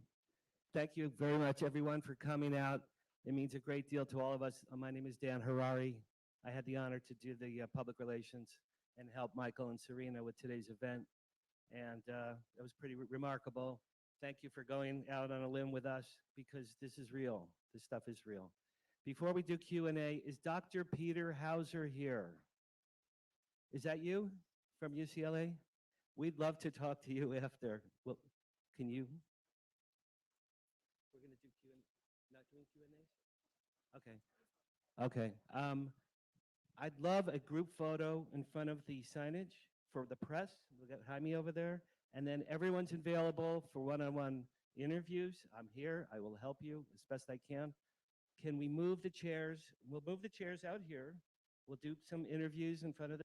Thank you very much, everyone, for coming out. It means a great deal to all of us. My name is Dan Harari. I had the honor to do the public relations and help Michael and Serena with today's event. And it was pretty remarkable. Thank you for going out on a limb with us because this is real. This stuff is real. Before we do Q&A, is Dr. Peter Hauser here? Is that you from UCLA? We'd love to talk to you after. Well, can you? We're going to do Q&A. Not doing Q&As? Okay. Okay. I'd love a group photo in front of the signage for the press. We've got Jaime over there. And then everyone's available for one-on-one interviews. I'm here. I will help you as best I can. Can we move the chairs? We'll move the chairs out here. We'll do some interviews in front of the